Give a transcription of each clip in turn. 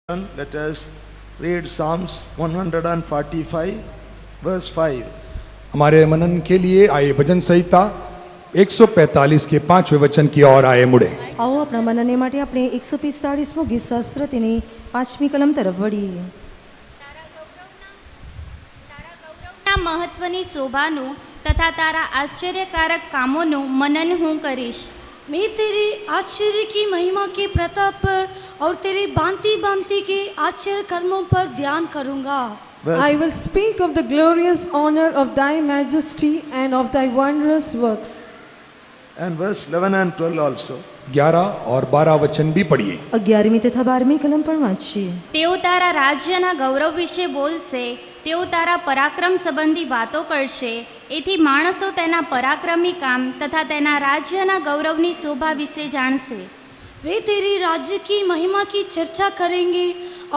Let us read Psalms 145 verse 5. हमारे मनन के लिए आए भजन संहिता 145 के 5वें वचन की ओर आए मुड़े। आओ अपना मनने માટે આપણે 145મો ગીત શાસ્ત્ર તેની 5મી કલમ તરફ વળીએ। તારા મહત્વની શોભાનું તથા તારા આશ્ચર્યકારક કામોનું મનન હું કરીશ। मैं तेरे आश्चर्य की महिमा के प्रताप पर और तेरे भांति भांति के आश्चर्य कर्मों पर ध्यान करूंगा। I will speak of the glorious honor of thy majesty and of thy wondrous works. And verse 11 and 12 also. 11 और 12 वचन भी पढ़िए। 11મી તથા 12મી કલમ પણ વાંચીએ। તેઓ તારા રાજ્યના ગૌરવ વિશે બોલશે, તેઓ તારા પરાક્રમ સંબંધી વાતો કરશે। એથી માણસો તેના પરાક્રમી કામ તથા તેના રાજ્યના ગૌરવની શોભા વિશે જાણશે। वे तेरे राज्य की महिमा की चर्चा करेंगे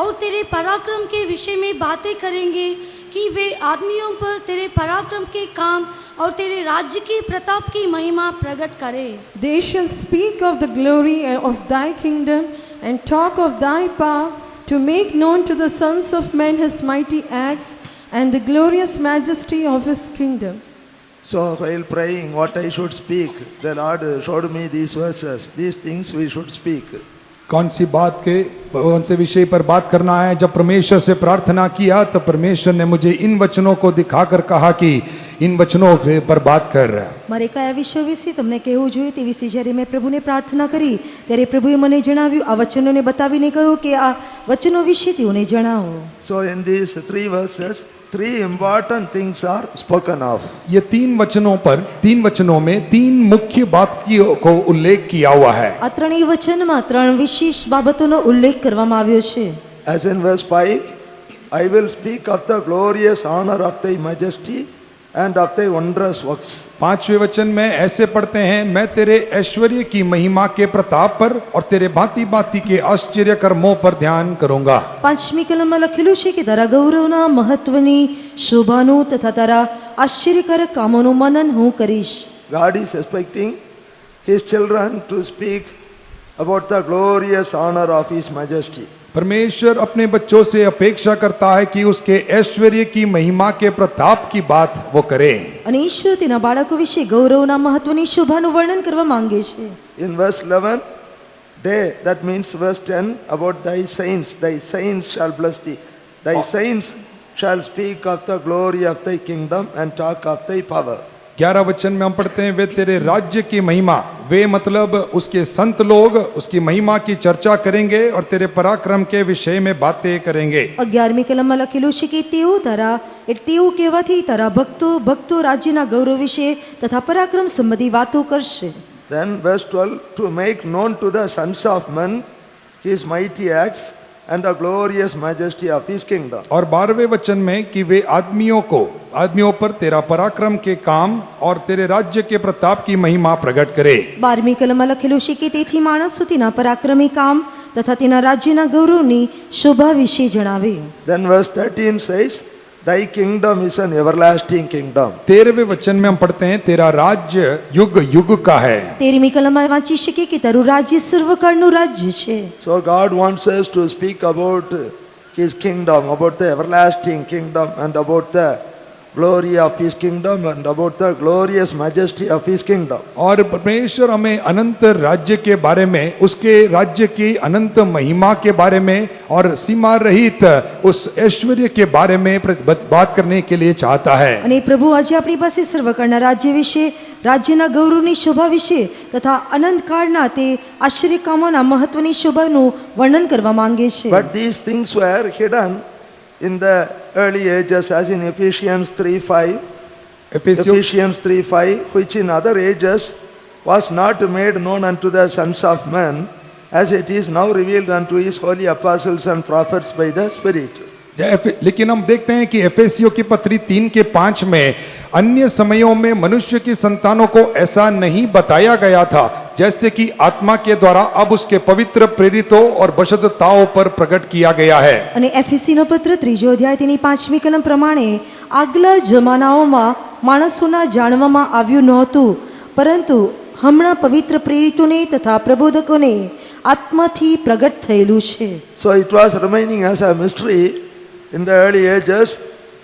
और तेरे पराक्रम के विषय में बातें करेंगे कि वे आदमियों पर तेरे पराक्रम के काम और तेरे राज्य की प्रताप की महिमा प्रकट करे। They shall speak of the glory of thy kingdom and talk of thy power to make known to the sons of men his mighty acts and the glorious majesty of his kingdom. So while praying what I should speak, the Lord showed me these verses. These things we should speak. कौन से विषय पर बात करना है। जब परमेश्वर से प्रार्थना किया तो परमेश्वर ने मुझे इन वचनों को दिखाकर कहा कि इन वचनों पर बात कर। મારે કયા વિષયો વિશે તમને કહેવું જોઈએ તે વિશે જ્યારે મેં પ્રભુને પ્રાર્થના કરી ત્યારે પ્રભુએ મને જણાવ્યું, આ વચનોને બતાવીને કહ્યું કે આ વચનો વિશે તેઓને જણાવો। So in these three verses, three important things are spoken of. ये तीन वचनों में तीन मुख्य बात को उल्लेख किया हुआ है। આ ત્રણેય વચનમાં ત્રણ વિશેષ બાબતોનો ઉલ્લેખ કરવામાં આવ્યો છે। As in verse 5, I will speak of the glorious honor of thy majesty and of thy wondrous works. 5वें वचन में ऐसे पढ़ते हैं, मैं तेरे ऐश्वर्य की महिमा के प्रताप पर और तेरे भांति भांति के आश्चर्य कर्मों पर ध्यान करूंगा। 5મી કલમમાં લખેલું છે કે તારા ગૌરવના મહત્વની શોભાનું તથા તારા આશ્ચર્યકારક કામોનું મનન હું કરીશ। God is expecting his children to speak about the glorious honor of his majesty. परमेश्वर अपने बच्चों से अपेक्षा करता है कि उसके ऐश्वर्य की महिमा के प्रताप की बात वो करे। અને ઈશ્વર તેના બાળકો વિશે ગૌરવના મહત્વની શોભાનું વર્ણન કરવા માંગે છે। In verse 11, day, that means verse 10, about thy saints shall bless thee. Thy saints shall speak of the glory of thy kingdom and talk of thy power. 11 वचन में हम पढ़ते हैं, वे तेरे राज्य की महिमा, वे मतलब उसके संत लोग उसकी महिमा की चर्चा करेंगे और तेरे पराक्रम के विषय में बातें करेंगे। 11મી કલમમાં લખેલું છે કે તેઓ કહેવાથી તારા ભક્તો રાજ્યના ગૌરવ વિશે તથા પરાક્રમ સંબંધી વાતો કરશે। Then verse 12, to make known to the sons of men his mighty acts and the glorious majesty of his kingdom. और 12वें वचन में कि वे आदमियों पर तेरा पराक्रम के काम और तेरे राज्य के प्रताप की महिमा प्रकट करे। 12મી કલમમાં લખેલું છે કે તેથી માણસો તેના પરાક્રમી કામ તથા તેના રાજ્યના ગૌરવની શોભા વિશે જણાવે। Then verse 13 says, thy kingdom is an everlasting kingdom. 13वें वचन में हम पढ़ते हैं, तेरा राज्य युग युग का है। 13મી કલમમાં વાંચી શકીએ કે તારું રાજ્ય સર્વકાળનું રાજ્ય છે। So God wants us to speak about his kingdom, about the everlasting kingdom and about the glory of his kingdom and about the glorious majesty of his kingdom. और परमेश्वर हमें अनंत राज्य के बारे में, उसके राज्य की अनंत महिमा के बारे में और सीमा रहित उस ऐश्वर्य के बारे में बात करने के लिए चाहता है। અને પ્રભુ આજે આપણી પાસે સર્વકાળના રાજ્ય વિશે, રાજ્યના ગૌરવની શોભા વિશે તથા અનંત કાળના તે આશ્ચર્ય કામોના મહત્વની શોભાનું વર્ણન કરવા માંગે છે। But these things were hidden in the early ages, as in Ephesians 3:5, which in other ages was not made known unto the sons of men, as it is now revealed unto his holy apostles and prophets by the Spirit. लेकिन हम देखते हैं कि एफेसियों की पत्री 3:5 में अन्य समयों में मनुष्य की संतानों को ऐसा नहीं बताया गया था जैसे कि आत्मा के द्वारा अब उसके पवित्र प्रेरितों और बशदताओं पर प्रकट किया गया है। અને એફેસીનો પત્ર 3 અધ્યાય તેની 5મી કલમ પ્રમાણે આગલા જમાનાઓમાં માણસોના જાણવામાં આવ્યું નહોતું, પરંતુ હમણાં પવિત્ર પ્રેરિતોને તથા પ્રબોધકોને આત્માથી પ્રગટ થયેલું છે. So it was remaining as a mystery in the early ages,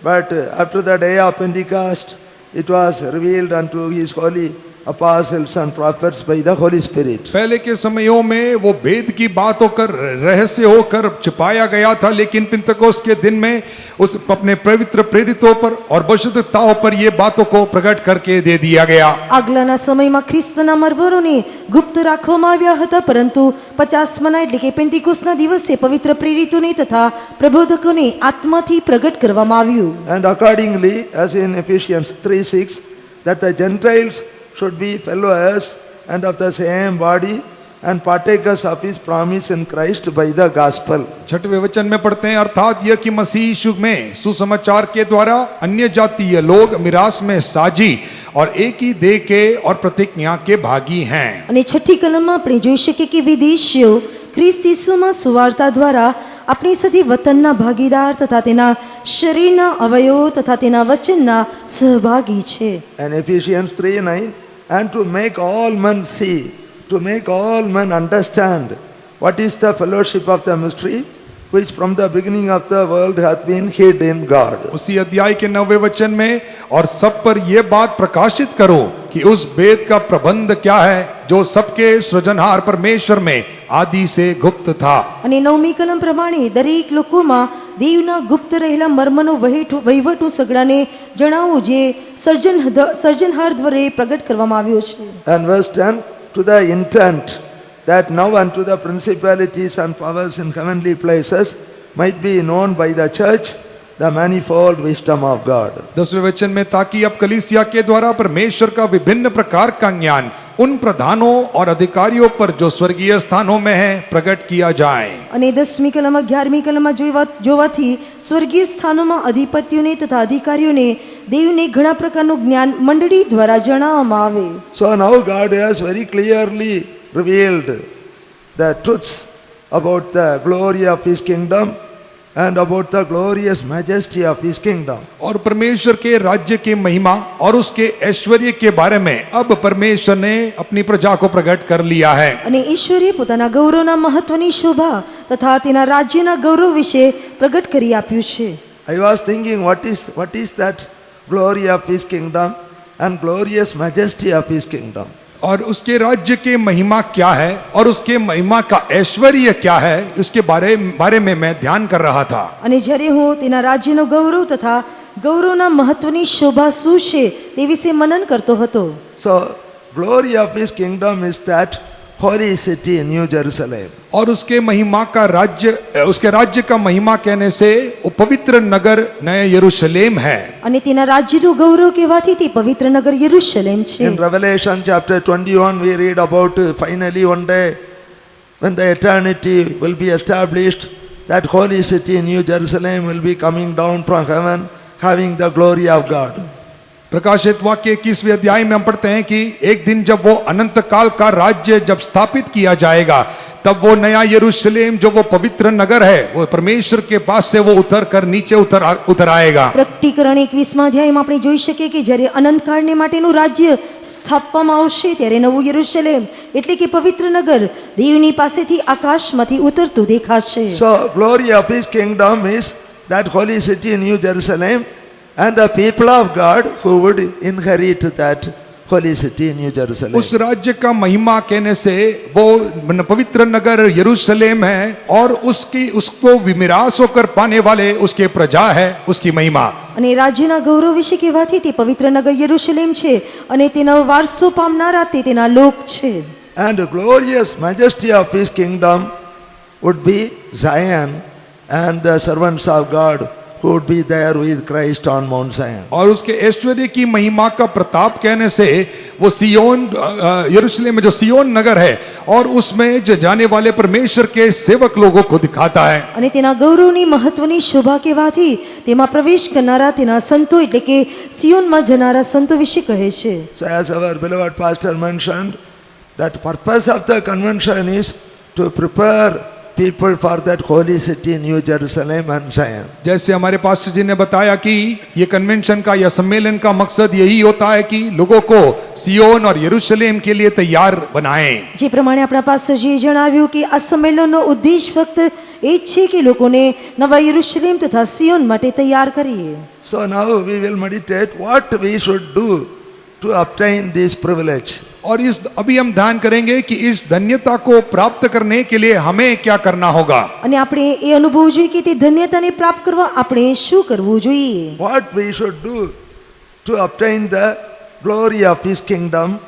but after the day of Pentecost, it was revealed unto his holy apostles and prophets by the Holy Spirit. पहले के समयों में वो भेद की बात होकर रहस्य होकर छिपाया गया था, लेकिन पिंतकोस्त के दिन में उस अपने पवित्र प्रेरितों पर और बशुद्धताओं पर ये बातों को प्रकट करके दे दिया गया. આગલાના સમયમાં ખ્રિસ્તના મરવરોને ગુપ્ત રાખવામાં આવ્યા હતા, પરંતુ 50 મના એટલે કે પેન્ટિકોસ્તના દિવસે પવિત્ર પ્રેરિતોને તથા પ્રબોધકોને આત્માથી પ્રગટ કરવામાં આવ્યું. And accordingly, as in Ephesians 3:6, that the Gentiles should be fellow heirs and of the same body and partakers of his promise in Christ by the gospel. छठवें वचन में पढ़ते हैं, अर्थात यह कि मसीह यीशु में सुसमाचार के द्वारा अन्य जातीय लोग मिरास में साझी और एक ही देह के और प्रतिज्ञा के भागी हैं. અને છઠ્ઠી કલમમાં આપણે જોઈ શકીએ કે વિદેશીઓ ખ્રિસ્ત ઈસુમાં સુવાર્તા દ્વારા આપણી સાથે વતનના ભાગીદાર તથા તેના શરીરના અવયવો તથા તેના વચનના સહભાગી છે. And Ephesians 3:9, and to make all men see, to make all men understand what is the fellowship of the mystery, which from the beginning of the world hath been hid in God. उसी अध्याय के 9वें वचन में, और सब पर यह बात प्रकाशित करो कि उस भेद का प्रबंध क्या है जो सबके सृजनहार परमेश्वर में आदि से गुप्त था. અને નવમી કલમ પ્રમાણે દરેક લોકોમાં દેવના ગુપ્ત રહેલા મર્મનો વહીવટો સગડાને જણાવો જે સર્જનહાર દ્વારા પ્રગટ કરવામાં આવ્યો છે. And verse 10, to the intent that now unto the principalities and powers in heavenly places might be known by the church the manifold wisdom of God. 10वें वचन में, ताकि अब कलीसिया के द्वारा परमेश्वर का विभिन्न प्रकार का ज्ञान उन प्रधानों और अधिकारियों पर जो स्वर्गीय स्थानों में है प्रकट किया जाए. અને 10મી કલમ 11મી કલમમાં જોવાથી સ્વર્ગીય સ્થાનોમાં અધિપતિઓને તથા અધિકારીઓને દેવને ઘણા પ્રકારનું જ્ઞાન મંડળી દ્વારા જણાવવામાં આવે. So now God has very clearly revealed the truths about the glory of his kingdom and about the glorious majesty of his kingdom. और परमेश्वर के राज्य की महिमा और उसके ऐश्वर्य के बारे में अब परमेश्वर ने अपनी प्रजा को प्रकट कर लिया है. અને ઈશ્વરે પોતાના ગૌરવના મહત્વની શોભા તથા તેના રાજ્યના ગૌરવ વિશે પ્રગટ કરી આપ્યું છે. I was thinking, what is that glory of his kingdom and glorious majesty of his kingdom? और उसके राज्य के महिमा क्या है और उसके महिमा का ऐश्वर्य क्या है, इसके बारे में मैं ध्यान कर रहा था. અને જ્યારે હું તેના રાજ્યનો ગૌરવ તથા ગૌરવના મહત્વની શોભા શું છે તે વિશે મનન કરતો હતો. So glory of his kingdom is that holy city New Jerusalem. और उसके महिमा का राज्य, उसके राज्य का महिमा कहने से वो पवित्र नगर नया यरूशलेम है. અને તેના રાજ્યનું ગૌરવ કહેવાથી તે પવિત્ર નગર યરૂશલેમ છે. In Revelation chapter 21 we read about finally one day when the eternity will be established, that holy city New Jerusalem will be coming down from heaven having the glory of God. प्रकाशित वाक्य 21वें अध्याय में हम पढ़ते हैं कि एक दिन जब वो अनंत काल का राज्य जब स्थापित किया जाएगा, तब वो नया यरूशलेम जो वो पवित्र नगर है वो परमेश्वर के पास से वो उतर कर नीचे उतर आएगा. પ્રકટીકરણ 21મા અધ્યાયમાં આપણે જોઈ શકીએ કે જ્યારે અનંતકાળને માટેનું રાજ્ય સ્થાપવામાં આવશે ત્યારે નવું યરૂશલેમ એટલે કે પવિત્ર નગર દેવની પાસેથી આકાશમાંથી ઉતરતું દેખાશે. So glory of his kingdom is that holy city New Jerusalem and the people of God who would inherit that holy city New Jerusalem. उस राज्य का महिमा कहने से वो पवित्र नगर यरूशलेम है और उसको विमिरास होकर पाने वाले उसके प्रजा है उसकी महिमा. અને રાજ્યના ગૌરવ વિશે કહેવાથી તે પવિત્ર નગર યરૂશલેમ છે અને તેનો વારસો પામનારા તે તેના લોક છે. And the glorious majesty of his kingdom would be Zion and the servants of God who would be there with Christ on Mount Zion. और उसके ऐश्वर्य की महिमा का प्रताप कहने से वो सियोन यरूशलेम में जो सियोन नगर है और उसमें जो जाने वाले परमेश्वर के सेवक लोगों को दिखाता है. અને તેના ગૌરવની મહત્વની શોભા કહેવાથી તેમાં પ્રવેશ કરનારા તેના સંતો એટલે કે સિયોનમાં જનારા સંતો વિશે કહે છે. So as our beloved pastor mentioned, that purpose of the convention is to prepare people for that holy city, New Jerusalem and Zion. जैसे हमारे पास्टर जी ने बताया कि ये कन्वेंशन का या सम्मेलन का मकसद यही होता है कि लोगों को सियोन और यरूशलेम के लिए तैयार बनाएं। જે પ્રમાણે આપણા પાસ્ટરજીએ જણાવ્યું કે આ સંમેલનનો ઉદ્દેશ ફક્ત એ જ છે કે લોકોને નવા યરુશલેમ તથા સિયોન માટે તૈયાર કરીએ. So now we will meditate what we should do to obtain this privilege. और इस अभी हम ध्यान करेंगे कि इस धन्यता को प्राप्त करने के लिए हमें क्या करना होगा. અને આપણે એ અનુભવવું જોઈએ કે તે ધન્યતાને પ્રાપ્ત કરવા આપણે શું કરવું જોઈએ. What we should do to obtain the glory of his kingdom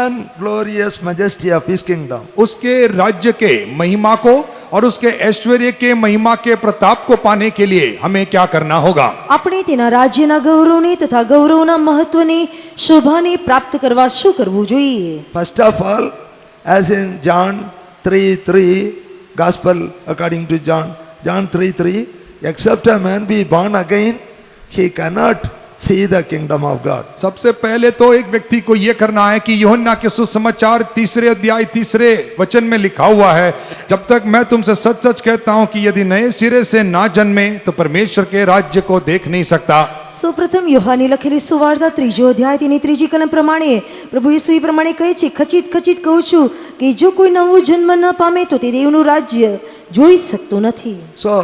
and glorious majesty of his kingdom. उसके राज्य के महिमा को और उसके ऐश्वर्य के महिमा के प्रताप को पाने के लिए हमें क्या करना होगा. આપણે તેના રાજ્યના ગૌરવને તથા ગૌરવના મહત્વને શોભાને પ્રાપ્ત કરવા શું કરવું જોઈએ. First of all, as in John 3:3, Gospel according to John 3:3, except a man be born again, he cannot see the kingdom of God. सबसे पहले तो एक व्यक्ति को यह करना है कि यूहन्ना के सुसमाचार 3 अध्याय 3 वचन में लिखा हुआ है, जब तक मैं तुमसे सच सच कहता हूं कि यदि नए सिरे से ना जन्मे तो परमेश्वर के राज्य को देख नहीं सकता. સૌપ્રથમ યોહાને લખેલી સુવાર્તા 3 અધ્યાય તેની 3 કલમ પ્રમાણે પ્રભુ ઈસુ એ પ્રમાણે કહે છે, ખચિત ખચિત કહું છું કે જો કોઈ નવો જન્મ ન પામે તો તે દેવનું રાજ્ય જોઈ શકતો નથી. So,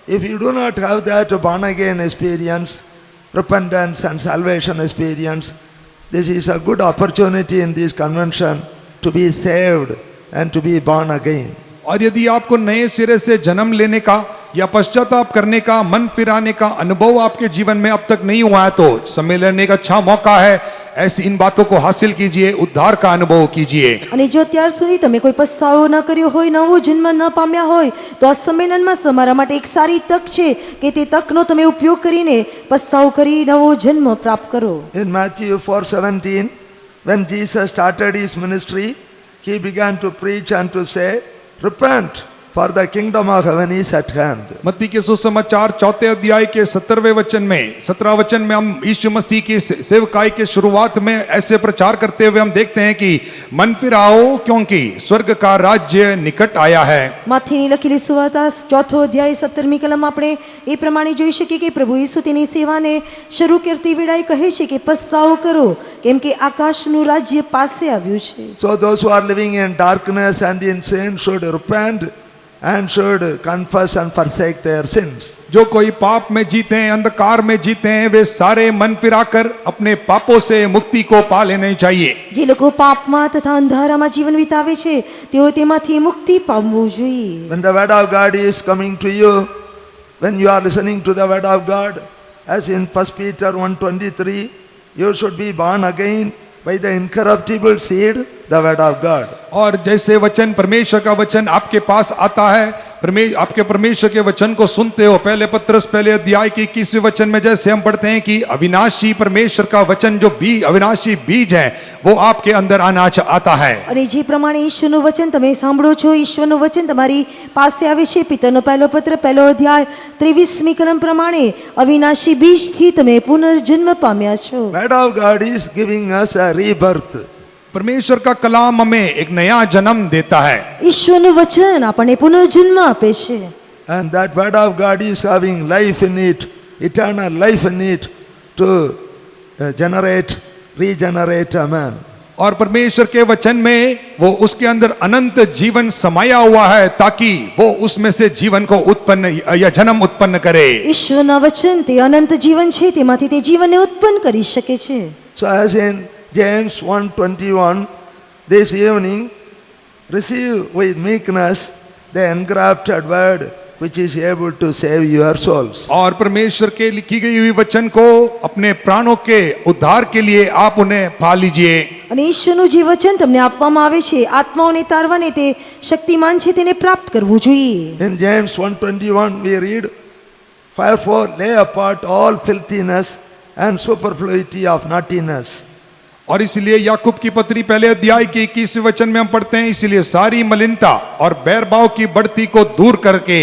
if you do not have that born again experience, repentance and salvation experience, this is a good opportunity in this convention to be saved and to be born again. और यदि आपको नए सिरे से जन्म लेने का या पश्चाताप करने का, मन फिराने का अनुभव आपके जीवन में अब तक नहीं हुआ है तो सम्मेलन एक अच्छा मौका है. ऐसी इन बातों को हासिल कीजिए, उद्धार का अनुभव कीजिए. અને જો અત્યાર સુધી તમે કોઈ પસ્તાવો ન કર્યો હોય, નવો જન્મ ન પામ્યા હોય, તો આ સંમેલનમાં તમારા માટે એક સારી તક છે કે તે તકનો તમે ઉપયોગ કરીને પસ્તાવો કરી નવો જન્મ પ્રાપ્ત કરો. In Matthew 4:17, when Jesus started his ministry, he began to preach and to say, repent, for the kingdom of heaven is at hand. मत्ती के सुसमाचार 4 अध्याय के 17वें वचन में 17 वचन में हम यीशु मसीह की सेवकाई के शुरुआत में ऐसे प्रचार करते हुए हम देखते हैं कि मन फिराओ क्योंकि स्वर्ग का राज्य निकट आया है. માથેની લખેલી સુવાર્તા 4 અધ્યાય 17મી કલમ આપણે એ પ્રમાણે જોઈ શકીએ કે પ્રભુ ઈસુ તેની સેવાને શરૂ કરતી વેળાએ કહે છે કે પસ્તાવો કરો કેમ કે આકાશનું રાજ્ય પાસે આવ્યું છે. So those who are living in darkness and in sin should repent and should confess and forsake their sins. जो कोई पाप में जीते हैं, अंधकार में जीते हैं, वे सारे मन फिराकर अपने पापों से मुक्ति को पा लेने चाहिए. જે લોકો પાપમાં તથા અંધારામાં જીવન વિતાવે છે તેઓ તેમાંથી મુક્તિ પામવું જોઈએ. When the word of God is coming to you, when you are listening to the word of God, as in 1 Peter 1:23, you should be born again by the incorruptible seed, the word of God. और जैसे वचन परमेश्वर का वचन आपके पास आता है, आपके परमेश्वर के वचन को सुनते हो, पहले पत्रस 1 अध्याय के 21वें वचन में जैसे हम पढ़ते हैं कि अविनाशी परमेश्वर का वचन जो अविनाशी बीज है वो आपके अंदर आता है. અને જે પ્રમાણે ઈશ્વરનું વચન તમે સાંભળો છો, ઈશ્વરનું વચન તમારી પાસે આવે છે. પિતરનો પહેલો પત્ર 1 અધ્યાય 23મી કલમ પ્રમાણે અવિનાશી બીજથી તમે પુનર્જન્મ પામ્યા છો. Word of God is giving us a rebirth. परमेश्वर का कलाम हमें एक नया जन्म देता है. ઈશ્વરનું વચન આપણને પુનર્જન્મ આપે છે. And that word of God is having life in it, eternal life in it, to regenerate a man. और परमेश्वर के वचन में वो उसके अंदर अनंत जीवन समाया हुआ है ताकि वो उसमें से जीवन को उत्पन्न या जन्म उत्पन्न करे. ઈશ્વરના વચન તે અનંત જીવન છે, તેમાંથી તે જીવનને ઉત્પન્ન કરી શકે છે. So as in James 1:21, this evening, receive with meekness the engrafted word which is able to save your souls. और परमेश्वर के लिखी गई हुई वचन को अपने प्राणों के उद्धार के लिए आप उन्हें पा लीजिए. અને ઈશ્વરનું જે વચન તમને આપવામાં આવે છે આત્માઓને તારવાને તે શક્તિમાન છે, તેને પ્રાપ્ત કરવું જોઈએ. In James 1:21 we read, wherefore lay apart all filthiness and superfluity of naughtiness. और इसलिए याकूब की पत्री 1 अध्याय के 21वें वचन में हम पढ़ते हैं, इसलिए सारी मलिनता और बैरभाव की बढ़ती को दूर करके.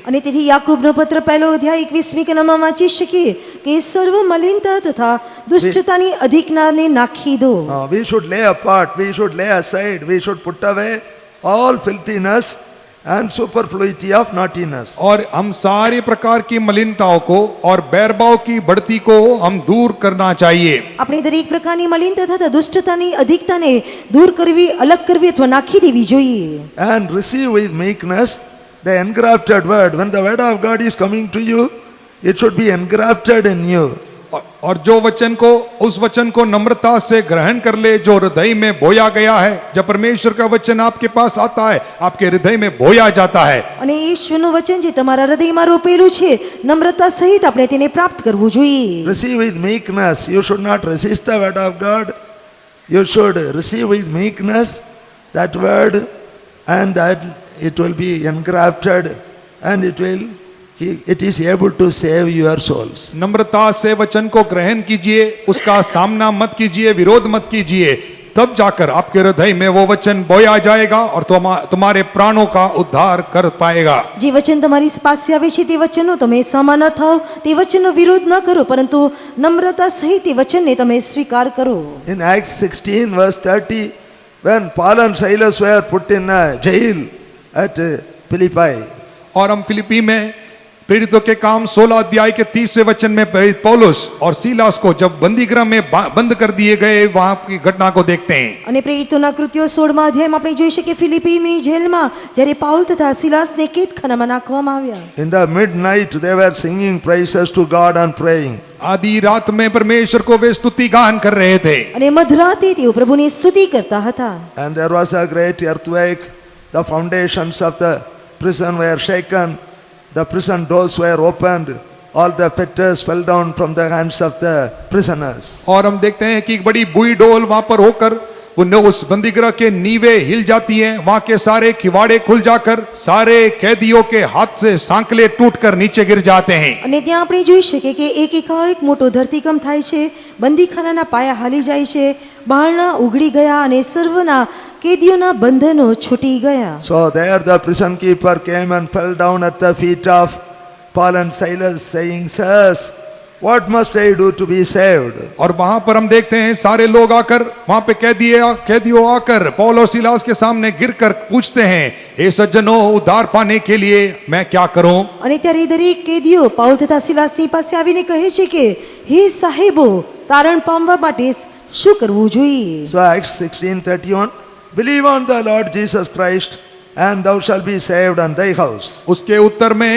અને તેથી યાકૂબનો પત્ર 1 અધ્યાય 21મી કલમમાં વાંચી શકીએ કે સર્વ મલિનતા તથા દુષ્ટતાની અધિકનાને નાખી દો. We should lay apart, we should lay aside, we should put away all filthiness and superfluity of naughtiness. और हम सारे प्रकार की मलिनताओं को और बैरभाव की बढ़ती को हम दूर करना चाहिए. આપણે દરેક પ્રકારની મલિનતા તથા દુષ્ટતાની અધિકતાને દૂર કરવી, અલગ કરવી અથવા નાખી દેવી જોઈએ. And receive with meekness the engrafted word. When the word of God is coming to you, it should be engrafted in you. और जो वचन को, उस वचन को नम्रता से ग्रहण कर ले जो हृदय में बोया गया है. जब परमेश्वर का वचन आपके पास आता है, आपके हृदय में बोया जाता है. અને ઈશ્વરનું વચન જે તમારા હૃદયમાં રોપેલું છે, નમ્રતા સહિત આપણે તેને પ્રાપ્ત કરવું જોઈએ. Receive with meekness. You should not resist the word of God. You should receive with meekness that word, and that it will be engrafted, and it is able to save your souls. नम्रता से वचन को ग्रहण कीजिए, उसका सामना मत कीजिए, विरोध मत कीजिए. तब जाकर आपके हृदय में वो वचन बोया जाएगा और तुम्हारे प्राणों का उद्धार कर पाएगा. જે વચન તમારી પાસે આવે છે તે વચનનો તમે સમા ન થાઓ, તે વચનનો વિરોધ ન કરો, પરંતુ નમ્રતા સહિત તે વચનને તમે સ્વીકાર કરો. In Acts 16 verse 30, when Paul and Silas were put in a jail at Philippi, और हम फिलिपी में प्रेरितों के काम 16 अध्याय के 30वें वचन में पौलुस और सीलास को जब बंदीगृह में बंद कर दिए गए, वहां की घटना को देखते हैं. અને પ્રેરિતોના કૃત્યો 16મા અધ્યાયમાં આપણે જોઈ શકીએ ફિલિપીની જેલમાં જ્યારે પાઉલ તથા સિલાસને કેદખાનામાં નાખવામાં આવ્યા. in the midnight they were singing praises to God and praying. आधी रात में परमेश्वर को वे स्तुति गान कर रहे थे. અને મધરાતે તેઓ પ્રભુની સ્તુતિ કરતા હતા. And there was a great earthquake. The foundations of the prison were shaken. The prison doors were opened. All the fetters fell down from the hands of the prisoners. और हम देखते हैं कि एक बड़ी बुई डोल वहां पर होकर उस बंदीगृह के नींवें हिल जाती हैं. वहां के सारे किवाड़े खुल जाकर सारे कैदियों के हाथ से सांकले टूटकर नीचे गिर जाते हैं. અને ત્યાં આપણે જોઈ શકીએ કે એકાએક મોટો ધરતીકંપ થાય છે, બંદીખાનાના પાયા હાલી જાય છે, બારણા ઉઘડી ગયા અને સર્વના કેદીઓના બંધનો છૂટી ગયા. So there the prison keeper came and fell down at the feet of Paul and Silas, saying, "Sirs, what must I do to be saved?" और वहां पर हम देखते हैं सारे लोग आकर वहां पे कैदियों आकर पौल और सिलास के सामने गिरकर पूछते हैं, हे सज्जनों, उद्धार पाने के लिए मैं क्या करूं? અને ત્યારે દરેક કેદીઓ પાઉલ તથા સિલાસની પાસે આવીને કહે છે કે હે સાહેબો, તારણ પામવા માટે શું કરવું જોઈએ? So Acts 16:31, believe on the Lord Jesus Christ and thou shalt be saved and thy house. उसके उत्तर में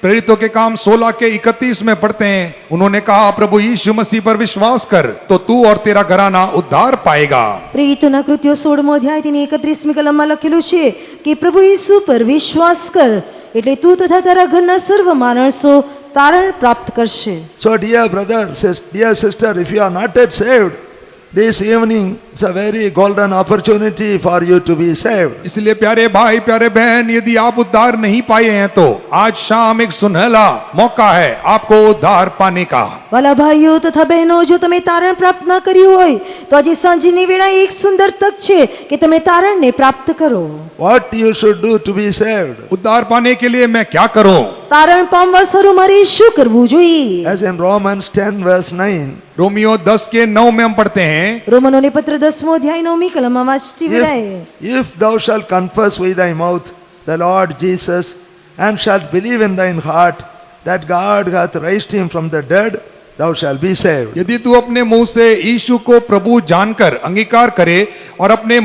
प्रेरितों के काम 16 के 31 में पढ़ते हैं, उन्होंने कहा, प्रभु यीशु मसीह पर विश्वास कर तो तू और तेरा घराना उद्धार पाएगा. પ્રેરિતોના કૃત્યો 16મો અધ્યાય તેની 31મી કલમમાં લખેલું છે કે પ્રભુ ઈસુ પર વિશ્વાસ કર એટલે તું તથા તારા ઘરના સર્વ માણસો તારણ પ્રાપ્ત કરશે. So dear brother, dear sister, if you are not yet saved, this evening it's a very golden opportunity for you to be saved. इसलिए प्यारे भाई, प्यारे बहन, यदि आप उद्धार नहीं पाए हैं तो आज शाम एक सुनहला मौका है आपको उद्धार पाने का. વાલા ભાઈઓ તથા બહેનો, જો તમે તારણ પ્રાપ્ત ન કર્યું હોય તો આજે સાંજની વેળા એક સુંદર તક છે કે તમે તારણને પ્રાપ્ત કરો. What you should do to be saved? उद्धार पाने के लिए मैं क्या करूं? તારણ પામવા સારું મારે શું કરવું જોઈએ? As in Romans 10 verse 9, Romeo 10 के 9 में हम पढ़ते हैं, રોમનોને પત્ર 10મો અધ્યાય 9મી કલમમાં વાંચતી વેળાએ if thou shalt confess with thy mouth the Lord Jesus and shalt believe in thine heart that God hath raised him from the dead, thou shalt be saved. यदि तू अपने मुंह से यीशु को प्रभु जानकर अंगीकार करे और अपने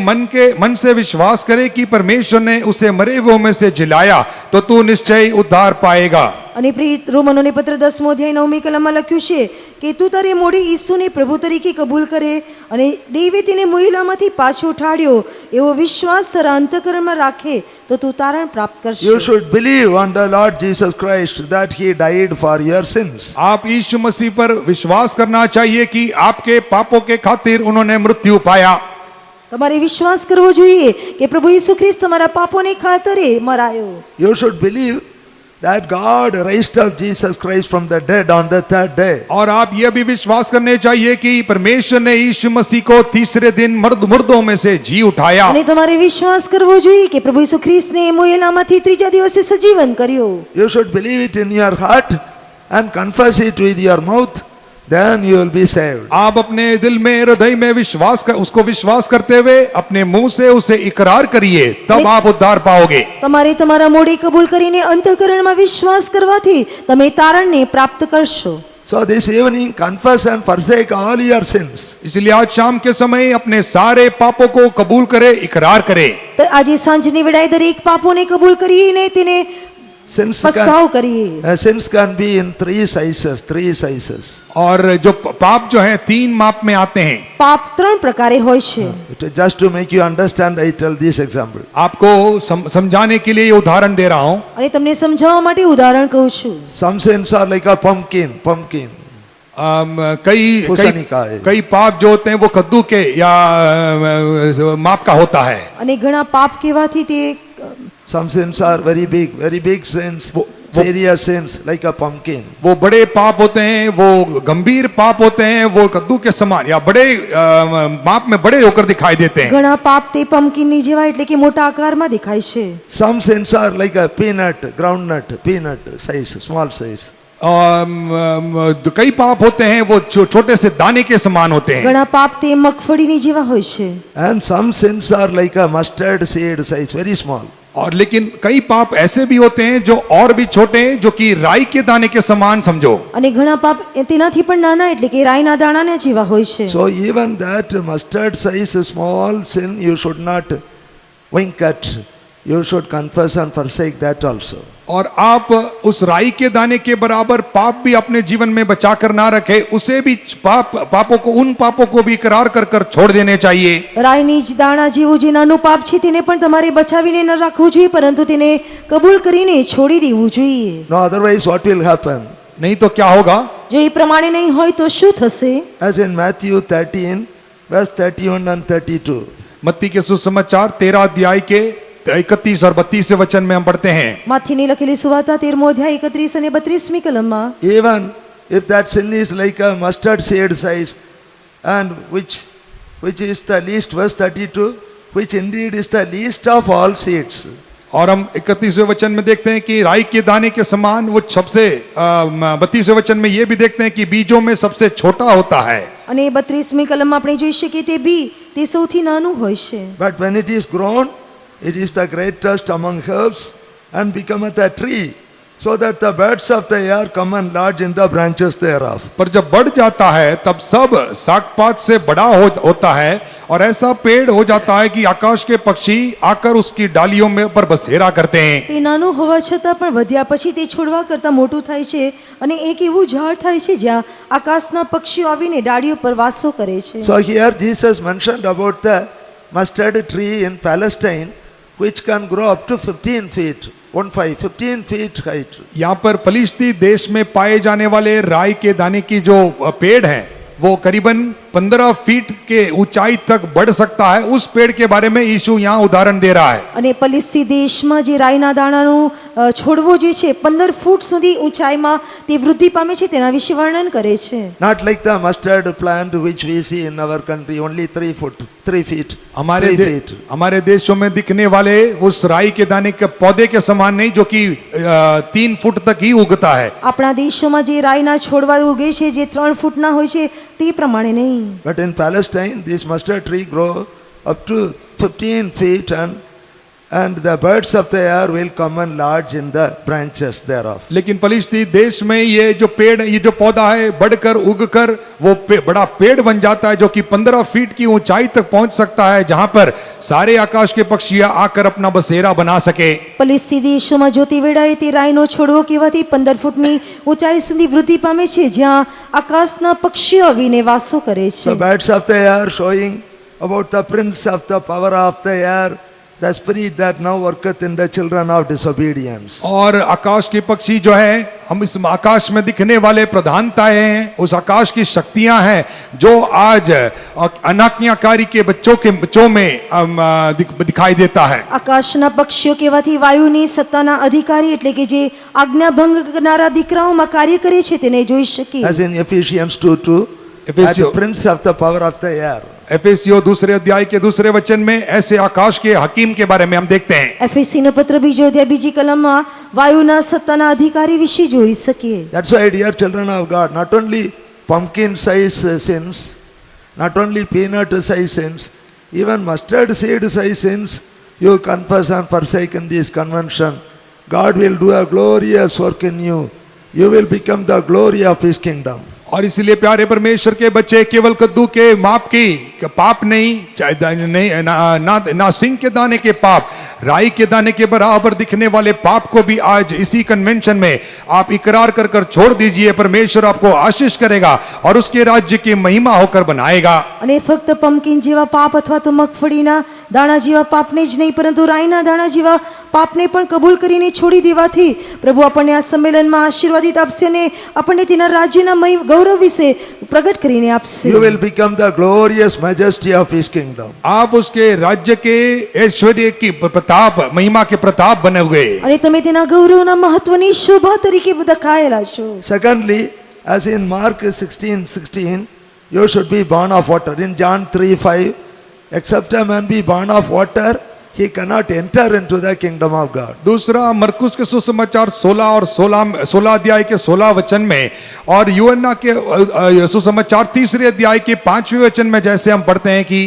मन से विश्वास करे कि परमेश्वर ने उसे मरे हुओं में से जिलाया तो तू निश्चय उद्धार पाएगा. અને પ્રેરિત રોમનોને પત્ર 10મો અધ્યાય 9મી કલમમાં લખ્યું છે કે તું તારે મોઢે ઈસુને પ્રભુ તરીકે કબૂલ કરે અને દેવે તેને મુઈલામાંથી પાછો ઉઠાડ્યો એવો વિશ્વાસ તારા અંતઃકરણમાં રાખે તો તું તારણ પ્રાપ્ત કરશે. You should believe on the Lord Jesus Christ that he died for your sins. आप यीशु मसीह पर विश्वास करना चाहिए कि आपके पापों के खातिर उन्होंने मृत्यु पाया. તમારે વિશ્વાસ કરવો જોઈએ કે પ્રભુ ઈસુ ખ્રિસ્ત તમારા પાપોને ખાતરે મરાયો. You should believe that God raised up Jesus Christ from the dead on the third day. और आप यह भी विश्वास करने चाहिए कि परमेश्वर ने यीशु मसीह को तीसरे दिन मुर्दों में से जी उठाया. અને તમારે વિશ્વાસ કરવો જોઈએ કે પ્રભુ ઈસુ ખ્રિસ્તને મોયેલામાંથી ત્રીજા દિવસે સજીવન કર્યો. You should believe it in your heart and confess it with your mouth then you will be saved. आप अपने दिल में हृदय में उसको विश्वास करते हुए अपने मुंह से उसे इकरार करिए, तब आप उद्धार पाओगे। તમારે તમારા મોઢે કબૂલ કરીને અંતઃકરણમાં વિશ્વાસ કરવાથી તમે તારણને પ્રાપ્ત કરશો। So this evening, confess and forsake all your sins. इसलिए आज शाम के समय अपने सारे पापों को कबूल करे, इकरार करे। તો આજે સાંજની વેળાએ દરેક પાપોને કબૂલ કરીને તેને Sins પસ્તાવ કરીએ। sins can be in three sizes. और जो पाप जो है 3 माप में आते हैं। પાપ 3 પ્રકારે હોય છે। Just to make you understand, I tell this example. आपको समझाने के लिए ये उदाहरण दे रहा हूं। અને તમને समझाવવા માટે ઉદાહરણ કહું છું। Some sins are like a pumpkin. कई पाप जो होते हैं वो कद्दू के या माप का होता है। અને ઘણા પાપ કહેવાથી તે Some sins are very big sins, serious sins, like a pumpkin. वो बड़े पाप होते हैं, वो गंभीर पाप होते हैं, वो कद्दू के समान या बड़े माप में बड़े होकर दिखाई देते हैं। ઘણા પાપ તે પમ્પકિનની જેવા એટલે કે મોટા આકારમાં દેખાય છે। Some sins are like a groundnut size, small size. कई पाप होते हैं वो छोटे से दाने के समान होते हैं। ઘણા પાપ તે મગફળીની જેવા હોય છે। And some sins are like a mustard seed size, very small. और लेकिन कई पाप ऐसे भी होते हैं जो और भी छोटे हैं, जो कि राई के दाने के समान समझो। અને ઘણા પાપ તેનાથી પણ નાના એટલે કે રાઈના દાણાના જેવા હોય છે। So even that mustard size small sin you should not wink at. You should confess and forsake that also. और आप उस राई के दाने के बराबर पाप भी अपने जीवन में बचा कर ना रखे, उसे भी उन पापों को भी इकरार कर कर छोड़ देने चाहिए। રાઈની જ દાણા જેવું જે નાનું પાપ છે તેને પણ તમારે બચાવીને ન રાખવું જોઈએ, પરંતુ તેને કબૂલ કરીને છોડી દેવું જોઈએ। No, otherwise what will happen? नहीं तो क्या होगा? જો એ પ્રમાણે નહીં હોય તો શું થશે? As in Matthew 13, verse 31 and 32. मत्ती के सुसमाचार 13 अध्याय के 31 और 32 वचन में हम पढ़ते हैं। માથીની લખેલી સુવાર્તા 13મો અધ્યાય 31 અને 32મી કલમમાં Even if that sin is like a mustard seed size, and which is the least, verse 32, which indeed is the least of all seeds. और हम 31वें वचन में देखते हैं कि राई के दाने के समान वो सबसे 32वें वचन में ये भी देखते हैं कि बीजों में सबसे छोटा होता है। અને 32મી કલમમાં આપણે જોઈ શકીએ તે બી તે સૌથી નાનું હોય છે। But when it is grown, it is the greatest among herbs and becometh a tree, so that the birds of the air come and lodge in the branches thereof. पर जब बढ़ जाता है तब सब सागपात से बड़ा होता है, और ऐसा पेड़ हो जाता है कि आकाश के पक्षी आकर उसकी डालियों में पर बसेरा करते हैं। તે નાનું હોવા છતાં પણ વધ્યા પછી તે છોડવા કરતાં મોટું થાય છે અને એક એવું ઝાડ થાય છે જ્યાં આકાશના પક્ષીઓ આવીને ડાળીઓ પર વાસો કરે છે। So here Jesus mentioned about the mustard tree in Palestine, which can grow up to 15 feet, 15 feet height. यहाँ पर फलिस्ती देश में पाए जाने वाले राई के दाने की जो पेड़ है वो करीबन 15 फीट के ऊंचाई तक बढ़ सकता है। उस पेड़ के बारे में यीशु यहाँ उदाहरण दे रहा है। અને પલિસ્તી દેશમાં જે રાઈના દાણાનું છોડવો જે છે 15 ફૂટ સુધી ઊંચાઈમાં તે વૃદ્ધિ પામે છે તેના વિશે વર્ણન કરે છે। Not like the mustard plant which we see in our country, only 3 feet. हमारे देशों में दिखने वाले उस राई के दाने के पौधे के समान नहीं, जो कि 3 फुट तक ही उगता है। આપણા દેશોમાં જે રાઈના છોડવા ઉગે છે જે 3 ફૂટના હોય છે તે પ્રમાણે નહીં। But in Palestine, this mustard tree grow up to 15 feet, and the birds of the air will come and lodge in the branches thereof. लेकिन फलिस्ती देश में ये जो पौधा है बढ़कर उगकर वो बड़ा पेड़ बन जाता है, जो कि 15 फीट की ऊंचाई तक पहुंच सकता है, जहां पर सारे आकाश के पक्षी आकर अपना बसेरा बना सके। પલિસ્તી દેશોમાં જોતી વેળાએ તે રાઈનો છોડવો કહેવાથી 15 ફૂટની ઊંચાઈ સુધી વૃદ્ધિ પામે છે, જ્યાં આકાશના પક્ષીઓ આવીને વાસો કરે છે। The birds of the air showing about the prince of the power of the air, the spirit that now worketh in the children of disobedience. और आकाश के पक्षी जो है, हम इस आकाश में दिखने वाले प्रधानताएं हैं, उस आकाश की शक्तियां हैं जो आज अनाज्ञाकारी के बच्चों में दिखाई देता है। આકાશના પક્ષીઓ કહેવાથી વાયુની સત્તાના અધિકારી એટલે કે જે આજ્ઞા ભંગ કરનારા દીકરાઓમાં કાર્ય કરે છે તેને જોઈ શકીએ। As in Ephesians 2:2, as the prince of the power of the air. एफेसियों 2 अध्याय के 2 वचन में ऐसे आकाश के हकीम के बारे में हम देखते हैं। એફએસીનો પત્ર 2 અધ્યાય 2 કલમમાં વાયુના સત્તાના અધિકારી વિશે જોઈ શકીએ। That's why, dear children of God, not only pumpkin size sins, not only peanut size sins, even mustard seed size sins, you confess and forsake in this convention, God will do a glorious work in you. You will become the glory of His kingdom. और इसलिए प्यारे परमेश्वर के बच्चे, केवल कद्दू के माप की पाप नहीं, चाहे नहीं ना सिंह के दाने के पाप, राई के दाने के बराबर दिखने वाले पाप को भी आज इसी कन्वेंशन में आप इकरार कर कर छोड़ दीजिए। परमेश्वर आपको आशीष करेगा और उसके राज्य की महिमा होकर बनाएगा। અને ફક્ત પમ્પકિન જેવા પાપ અથવા તો મગફળીના દાણા જેવા પાપને જ નહીં, પરંતુ રાઈના દાણા જેવા પાપને પણ કબૂલ કરીને છોડી દેવાથી પ્રભુ આપણને આ સંમેલનમાં આશીર્વાદિત આપશે અને આપણને તેના રાજ્યના ગૌરવ વિશે પ્રગટ કરીને આપશે। You will become the glorious majesty of His kingdom. आप उसके राज्य के ऐश्वर्य की प्रताप, महिमा के प्रताप बने हुए, અને તમે તેના ગૌરવના મહત્વની શોભા તરીકે દેખાયેલા છો। Secondly, as in Mark 16:16, you should be born of water. In John 3:5, except a man be born of water, he cannot enter into the kingdom of God. दूसरा मरकुस के सुसमाचार 16 और 16 अध्याय के 16 वचन में, और यूहन्ना के सुसमाचार 3 अध्याय के 5वें वचन में जैसे हम पढ़ते हैं कि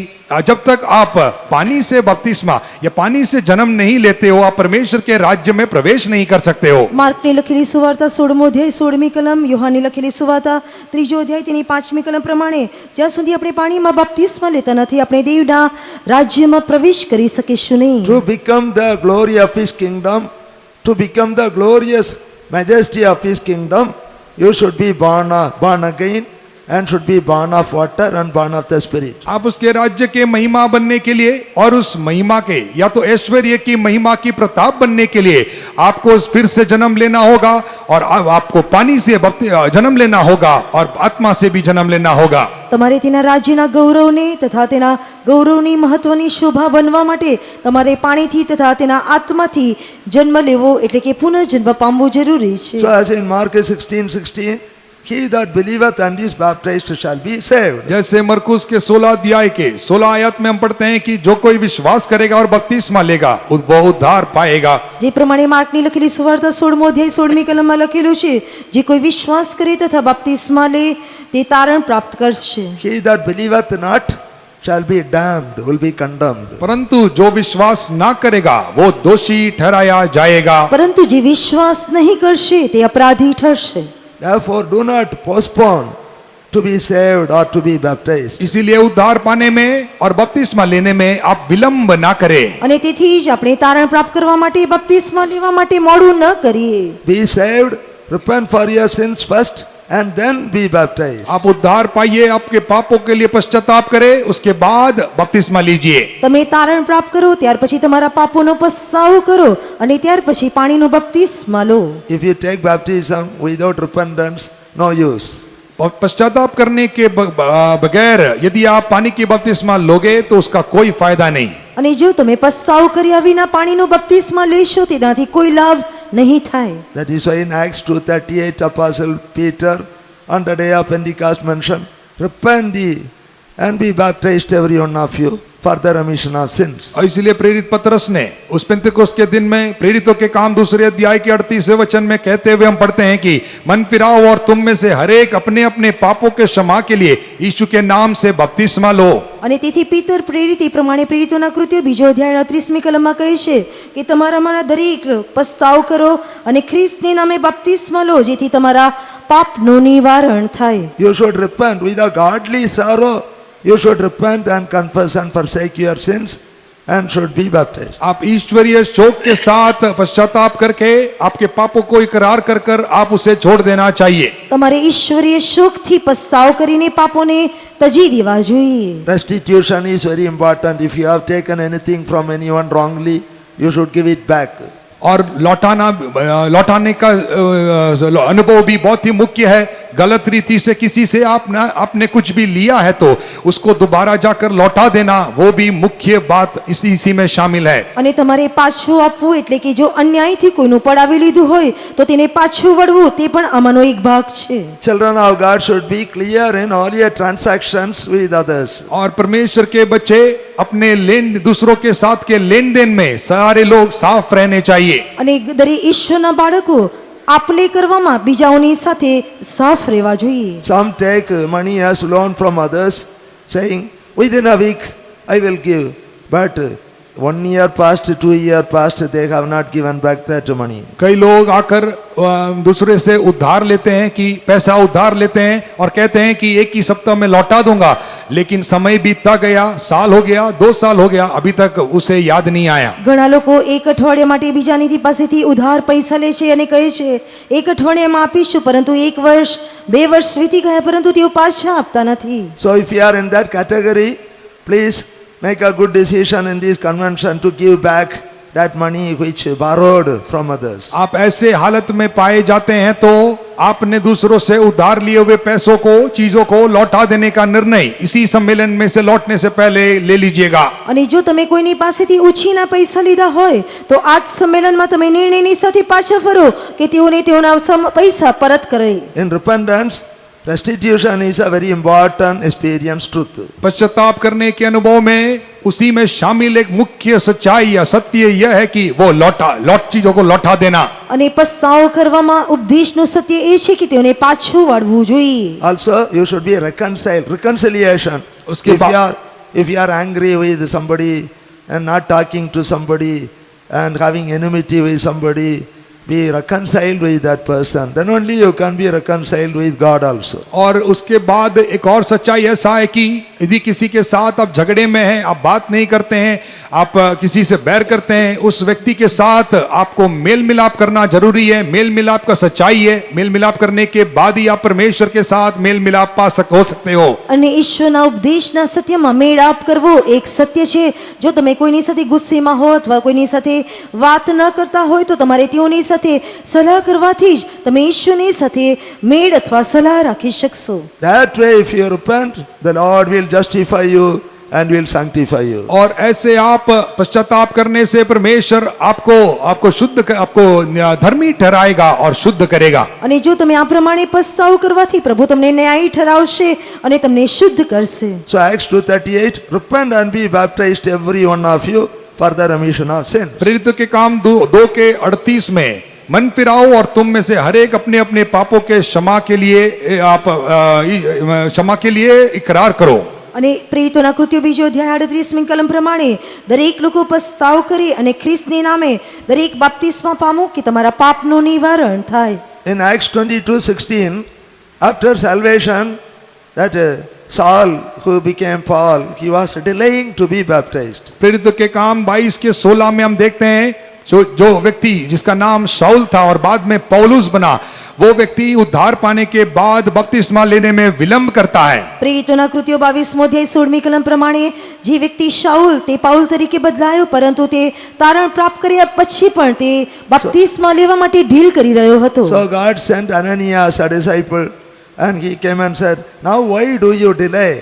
जब तक आप पानी से बपतिस्मा या पानी से जन्म नहीं लेते हो, आप परमेश्वर के राज्य में प्रवेश नहीं कर सकते हो। માર્કની લખેલી સુવાર્તા 16મો અધ્યાય 16મી કલમ, યોહાનની લખેલી સુવાર્તા 3જો અધ્યાય તેની 5મી કલમ પ્રમાણે જ્યાં સુધી આપણે પાણીમાં બપ્તિસ્મા લેતા નથી, આપણે દેવના રાજ્યમાં પ્રવેશ કરી શકીશું નહીં। To become the glory of His kingdom, to become the glorious majesty of His kingdom, you should be born again and should be born of water and born of the Spirit. आप उसके राज्य के महिमा बनने के लिए और उस महिमा के या तो ऐश्वर्य की महिमा की प्रताप बनने के लिए आपको फिर से जन्म लेना होगा, और आपको पानी से जन्म लेना होगा और आत्मा से भी जन्म लेना होगा। તમારે તેના રાજ્યના ગૌરવને તથા તેના ગૌરવની મહત્વની શોભા બનવા માટે તમારે પાણીથી તથા તેના આત્માથી જન્મ લેવો, એટલે કે પુનઃજન્મ પામવું જરૂરી છે। So as in Mark 16:16, he that believeth and is baptized shall be saved. जैसे मरकुस के 16 अध्याय के 16 आयत में हम पढ़ते हैं कि जो कोई विश्वास करेगा और बपतिस्मा लेगा वो उद्धार पाएगा। જે પ્રમાણે માર્કની લખેલી સુવાર્તા 16મો અધ્યાય 16મી કલમમાં લખેલું છે, જે કોઈ વિશ્વાસ કરે તથા બપ્તિસ્મા લે તે તારણ પ્રાપ્ત કરશે। He that believeth not shall be damned, will be condemned. परंतु जो विश्वास ना करेगा वो दोषी ठहराया जाएगा। પરંતુ જે વિશ્વાસ નહીં કરશે તે અપરાધી ઠરશે। Therefore, do not postpone to be saved or to be baptized. इसीलिए उद्धार पाने में और बपतिस्मा लेने में आप विलंब ना करें। અને તેથી જ આપણે તારણ પ્રાપ્ત કરવા માટે બપ્તિસ્મા લેવા માટે મોડું ન કરીએ। Be saved, repent for your sins first, and then be baptized. आप उद्धार पाइए, आपके पापों के लिए पश्चाताप करें, उसके बाद बपतिस्मा लीजिए। તમે તારણ પ્રાપ્ત કરો, ત્યાર પછી તમારા પાપોનો પસ્તાવો કરો અને ત્યાર પછી પાણીનો બપ્તિસ્મા લો। If you take baptism without repentance, no use. और पश्चाताप करने के बगैर यदि आप पानी की बपतिस्मा लोगे तो उसका कोई फायदा नहीं। અને જો તમે પસ્તાવો કર્યા વિના પાણીનો બપ્તિસ્મા લેશો તેનાથી કોઈ લાભ નહીં થાય। That is why in Acts 2:38, Apostle Peter on the day of Pentecost mentioned, repent ye and be baptized every one of you for the remission of sins. और इसीलिए प्रेरित पतरस ने उस पेंतिकोस्त के दिन में प्रेरितों के काम 2 अध्याय के 38वें वचन में कहते हुए हम पढ़ते हैं कि मन फिराओ और तुम में से हरेक अपने अपने पापों के क्षमा के लिए यीशु के नाम से बपतिस्मा लो। અને તેથી પીતર પ્રેરિત એ પ્રમાણે પ્રેરિતોના કૃત્યો 2 અધ્યાય 38મી કલમમાં કહે છે કે તમારામાંના દરેક પસ્તાવ કરો અને ખ્રિસ્તને નામે બપ્તિસ્મા લો, જેથી તમારા પાપનું નિવારણ થાય। You should repent with a godly sorrow. You should repent and confess and forsake your sins and should be baptized. आप ईश्वरीय शोक के साथ पश्चाताप करके आपके पापों को इकरार कर कर आप उसे छोड़ देना चाहिए। તમારે ઈશ્વરીય શોકથી પસ્તાવ કરીને પાપોને તજી દેવા જોઈએ। Restitution is very important. If you have taken anything from anyone wrongly, you should give it back. और लौटाने का अनुभव भी बहुत ही मुख्य है। गलत रीति से किसी से आपने कुछ भी लिया है तो उसको दोबारा जाकर लौटा देना, वो भी मुख्य बात इसी में शामिल है। અને તમારે પાછું આપવું, એટલે કે જો અન્યાયથી કોઈનું પડાવી લીધું હોય તો તેને પાછું વળવું, તે પણ આમાંનો એક ભાગ છે। Children of God should be clear in all your transactions with others. और परमेश्वर के बच्चे अपने दूसरों के साथ के लेन देन में सारे लोग साफ रहने चाहिए। અને દરેક ઈશ્વરના બાળકો આપલે કરવામાં બીજાઓની સાથે સાફ રહેવા જોઈએ. Some take money as loan from others, saying, within a week I will give. But 1 year passed, 2 years passed, they have not given back that money. कई लोग आकर दूसरे से उधार लेते हैं कि पैसा उधार लेते हैं और कहते हैं कि एक ही सप्ताह में लौटा दूंगा, लेकिन समय बीतता गया, साल हो गया, 2 साल हो गया, अभी तक उसे याद नहीं आया. ઘણા લોકો એક અઠવાડિયા માટે બીજાની પાસેથી ઉધાર પૈસા લે છે અને કહે છે એક અઠવાડિયામાં આપીશું, પરંતુ 1 વર્ષ 2 વર્ષ વીતી ગયા પરંતુ તેઓ પાછા આપતા નથી. So if you are in that category, please make a good decision in this convention to give back that money which borrowed from others. आप ऐसे हालत में पाए जाते हैं तो आपने दूसरों से उधार लिए हुए पैसों को, चीजों को लौटा देने का निर्णय इसी सम्मेलन में से लौटने से पहले ले लीजिएगा. અને જો તમે કોઈની પાસેથી ઉછીના પૈસા લીધા હોય તો આજ સંમેલનમાં તમે નિર્ણયની સાથે પાછા ફરો કે તેઓને તેઓના પૈસા પરત કરે. In repentance, restitution is a very important experience truth. पश्चाताप करने के अनुभव में उसी में शामिल एक मुख्य सच्चाई या सत्य यह है कि वो चीजों को लौटा देना. અને પસ્તાવો કરવામાં ઉપદેશનું સત્ય એ છે કે તેઓને પાછું વાળવું જોઈએ. Also, you should be reconciled. Reconciliation. उसके If you are angry with somebody and not talking to somebody and having enmity with somebody, be reconciled with that person. Then only you can be reconciled with God also. और उसके बाद एक और सच्चाई ऐसा है कि यदि किसी के साथ आप झगड़े में हैं, आप बात नहीं करते हैं, आप किसी से बैर करते हैं, उस व्यक्ति के साथ आपको मेल मिलाप करना जरूरी है. मेल मिलाप का सच्चाई है. मेल मिलाप करने के बाद ही आप परमेश्वर के साथ मेल मिलाप हो सकते हो. અને ઈશ્વરના ઉપદેશના સત્યમાં મેળાપ કરવો એક સત્ય છે. જો તમે કોઈની સાથે ગુસ્સેમાં હો અથવા કોઈની સાથે વાત ન કરતા હોય તો તમારે તેઓની સાથે સલાહ કરવાથી જ તમે ઈશ્વરની સાથે મેળ અથવા સલાહ રાખી શકશો. That way, if you repent, the Lord will justify you and will sanctify you. और ऐसे आप पश्चाताप करने से परमेश्वर आपको धर्मी ठहराएगा और शुद्ध करेगा. અને જો તમે આ પ્રમાણે પસ્તાવો કરવાથી પ્રભુ તમને ન્યાયી ઠરાવશે અને તમને શુદ્ધ કરશે. So Acts 2:38, repent and be baptized every one of you for the remission of sins. प्रेरितों के काम 2:38 में मन फिराओ और तुम में से हर एक अपने अपने पापों के क्षमा के लिए इकरार करो. અને પ્રેરિતોના કૃત્યો 2 અધ્યાય 38મી કલમ પ્રમાણે દરેક લોકો પસ્તાવ કરે અને ખ્રિસ્તને નામે દરેક બાપ્તિસ્મા પામો કે તમારા પાપનું નિવારણ થાય. In Acts 22:16, after salvation, that Saul who became Paul, he was delaying to be baptized. प्रेरितों के काम 22:16 में हम देखते हैं जो व्यक्ति जिसका नाम शाऊल था और बाद में पौलुस बना, वो व्यक्ति उद्धार पाने के बाद बपतिस्मा लेने में विलंब करता है. પ્રેરિતોના કૃત્યો 22મો અધ્યાય 16મી કલમ પ્રમાણે જે વ્યક્તિ શાઉલ તે પાઉલ તરીકે બદલાયો, પરંતુ તે તારણ પ્રાપ્ત કર્યા પછી પણ તે બપતિસ્મા લેવા માટે ઢીલ કરી રહ્યો હતો. So God sent Ananias, a disciple, and he came and said, now why do you delay?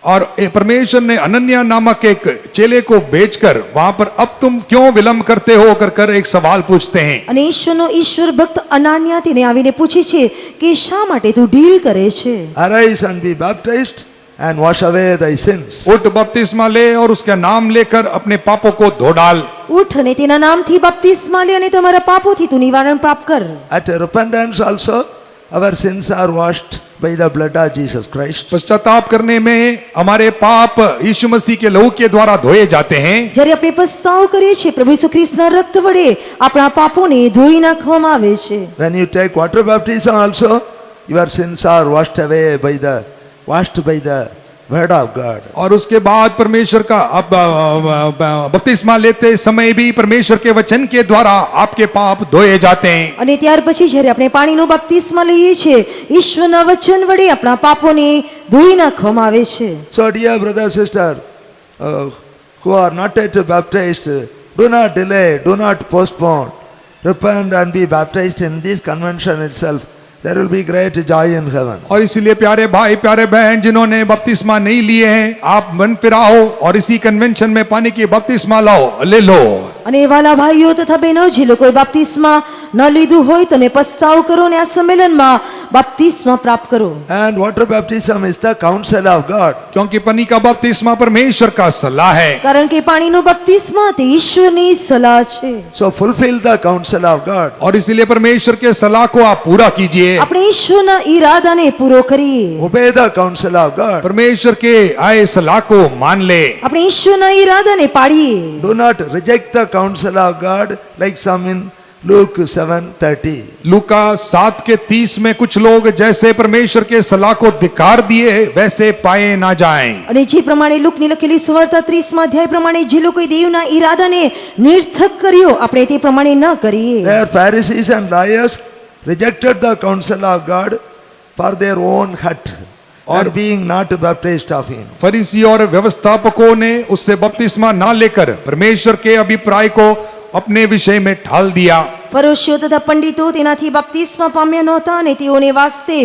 और परमेश्वर ने अनन्या नामक एक चेले को भेजकर वहां पर अब तुम क्यों विलंब करते हो कर एक सवाल पूछते हैं. અને ઈશ્વરનો ઈશ્વર ભક્ત અનાન્યા તેને આવીને પૂછે છે કે શા માટે તું ઢીલ કરે છે. Arise and be baptized and wash away thy sins. उठ बपतिस्मा ले और उसका नाम लेकर अपने पापों को धो डाल. ઉઠ અને તેના નામથી બપતિસ્મા લે અને તમારા પાપોથી તું નિવારણ પ્રાપ્ત કર. At repentance also, our sins are washed by the blood of Jesus Christ. पश्चाताप करने में हमारे पाप यीशु मसीह के लहू के द्वारा धोए जाते हैं. જ્યારે આપણે પસ્તાવ કરીએ છીએ પ્રભુ ઈસુ ખ્રિસ્તના રક્ત વડે આપણા પાપોને ધોઈ નાખવામાં આવે છે. When you take water baptism also, your sins are washed by the word of God. और उसके बाद परमेश्वर का बपतिस्मा लेते समय भी परमेश्वर के वचन के द्वारा आपके पाप धोए जाते हैं. અને ત્યાર પછી જ્યારે આપણે પાણીનો બપતિસ્મા લઈએ છીએ ઈશ્વરના વચન વડે આપણા પાપોને ધોઈ નાખવામાં આવે છે. So dear brother, sister, who are not yet baptized, do not delay, do not postpone. Repent and be baptized in this convention itself. There will be great joy in heaven. और इसीलिए प्यारे भाई प्यारे बहन जिन्होंने बपतिस्मा नहीं लिए हैं, आप मन फिराओ और इसी कन्वेंशन में पानी की बपतिस्मा लाओ, ले लो. અને વાલા ભાઈઓ તથા બહેનો જે લોકોએ બપતિસ્મા ન લીધું હોય તમે પસ્તાવ કરો ને આ સંમેલનમાં બપ્તિસ્મા પ્રાપ્ત કરો. And water baptism is the counsel of God. क्योंकि पानी का बपतिस्मा परमेश्वर का सलाह है. કારણ કે પાણીનો બપ્તિસ્મા તે ઈશ્વરની સલાહ છે. So fulfill the counsel of God. और इसीलिए परमेश्वर के सलाह को आप पूरा कीजिए. આપણે ઈશ્વરના ઈરાદાને પૂરો કરીએ. Obey the counsel of God. परमेश्वर के आए सलाह को मान ले. આપણે ઈશ્વરના ઈરાદાને પાડીએ. Do not reject the counsel of God like some in Luke 7:30. लूका 7:30 में कुछ लोग जैसे परमेश्वर के सलाह को धिक्कार दिए वैसे पाए ना जाएं. અને જે પ્રમાણે લુકની લખેલી સુવાર્તા 30મા અધ્યાય પ્રમાણે જે લોકોએ દેવના ઈરાદાને નિર્થક કર્યો આપણે તે પ્રમાણે ન કરીએ. Their Pharisees and lawyers rejected the counsel of God for their own hurt and being not baptized of him. फरीसी और व्यवस्थापकों ने उससे बपतिस्मा ना लेकर परमेश्वर के अभिप्राय को अपने विषय में ढाल दिया. ફરોશીઓ તથા પંડિતો તેનાથી બપ્તિસ્મા પામ્યા નહોતા અને તેઓને વાસ્તે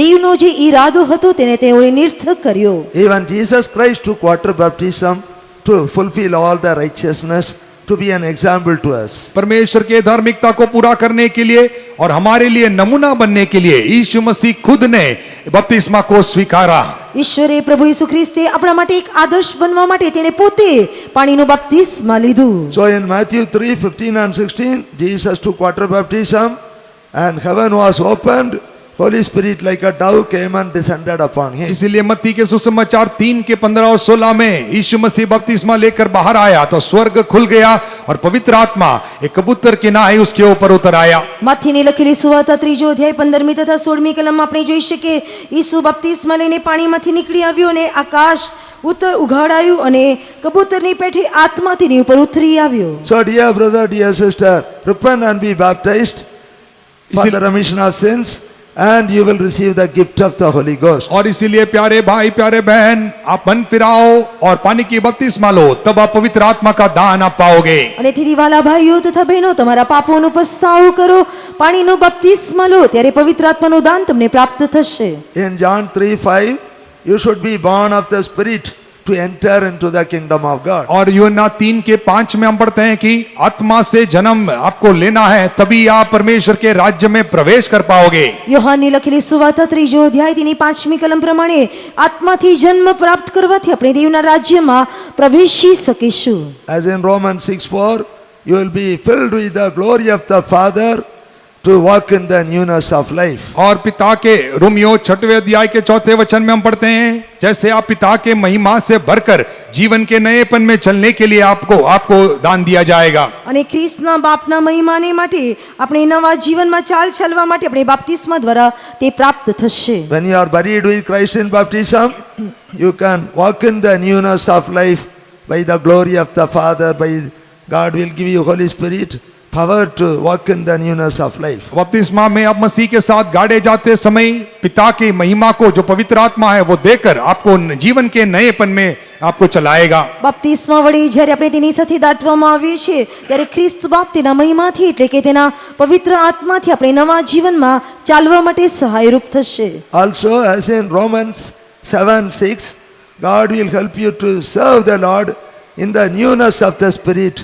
દેવનો જે ઈરાદો હતો તેને તેઓએ નિર્થક કર્યો. Even Jesus Christ took water baptism to fulfill all the righteousness, to be an example to us. परमेश्वर के धार्मिकता को पूरा करने के लिए और हमारे लिए नमूना बनने के लिए यीशु मसीह खुद ने बपतिस्मा को स्वीकारा. ઈશ્વરે પ્રભુ ઈસુ ખ્રિસ્તે આપણા માટે એક આદર્શ બનવા માટે તેણે પોતે પાણીનો બપ્તિસ્મા લીધું. So in Matthew 3:15 and 16, Jesus took water baptism and heaven was opened. Holy Spirit like a dove came and descended upon him. इसीलिए मत्ती के सुसमाचार 3:15 और 16 में यीशु मसीह बपतिस्मा लेकर बाहर आया तो स्वर्ग खुल गया और पवित्र आत्मा एक कबूतर की नाई उसके ऊपर उतर आया. માથીની લખેલી સુવાર્તા 3જો અધ્યાય 15મી તથા 16મી કલમમાં આપણે જોઈ શકીએ ઈસુ બપ્તિસ્મા લઈને પાણીમાંથી નીકળી આવ્યો અને આકાશ ઉઘાડાયું અને કબૂતરની પેઠે આત્મા તેની ઉપર ઉતરી આવ્યો. So dear brother, dear sister, repent and be baptized for the remission of sins, and you will receive the gift of the Holy Ghost. और इसीलिए प्यारे भाई प्यारे बहन आप मन फिराओ और पानी की बपतिस्मा लो तब आप पवित्र आत्मा का दान आप पाओगे. અને તેથી વાલા ભાઈઓ તથા બહેનો તમારા પાપોનો પસ્તાવો કરો પાણીનો બપ્તિસ્મા લો ત્યારે પવિત્ર આત્માનું દાન તમને પ્રાપ્ત થશે. In John 3:5, you should be born of the Spirit to enter into the kingdom of God. और यूहन्ना 3:5 में हम पढ़ते हैं कि आत्मा से जन्म आपको लेना है तभी आप परमेश्वर के राज्य में प्रवेश कर पाओगे. યોહાનની લખેલી સુવાર્તા 3જો અધ્યાય તેની 5મી કલમ પ્રમાણે આત્માથી જન્મ પ્રાપ્ત કરવાથી આપણે દેવના રાજ્યમાં પ્રવેશી શકીશું. As in Romans 6:4, you will be filled with the glory of the Father to walk in the newness of life. और पिता के रोमियो 6वें अध्याय के 4थे वचन में हम पढ़ते हैं जैसे आप पिता के महिमा से भरकर जीवन के नएपन में चलने के लिए आपको दान दिया जाएगा. અને ખ્રિસ્તના બાપના મહિમાને માટે આપણે નવા જીવનમાં ચાલ ચાલવા માટે આપણે બાપ્તિસ્મા દ્વારા તે પ્રાપ્ત થશે. When you are buried with Christ in baptism, you can walk in the newness of life by the glory of the Father. By God will give you Holy Spirit power to walk in the newness of life. बपतिस्मा में आप मसीह के साथ गाड़े जाते समय पिता की महिमा को जो पवित्र आत्मा है वो देकर आपको जीवन के नएपन में आपको चलाएगा. બાપ્તિસ્મા વળી જ્યારે આપણે તેની સાથે દાટવામાં આવીએ છીએ ત્યારે ખ્રિસ્ત બાપ તેના મહિમાથી એટલે કે તેના પવિત્ર આત્માથી આપણે નવા જીવનમાં ચાલવા માટે સહાયરૂપ થશે. Also, as in Romans 7:6, God will help you to serve the Lord in the newness of the Spirit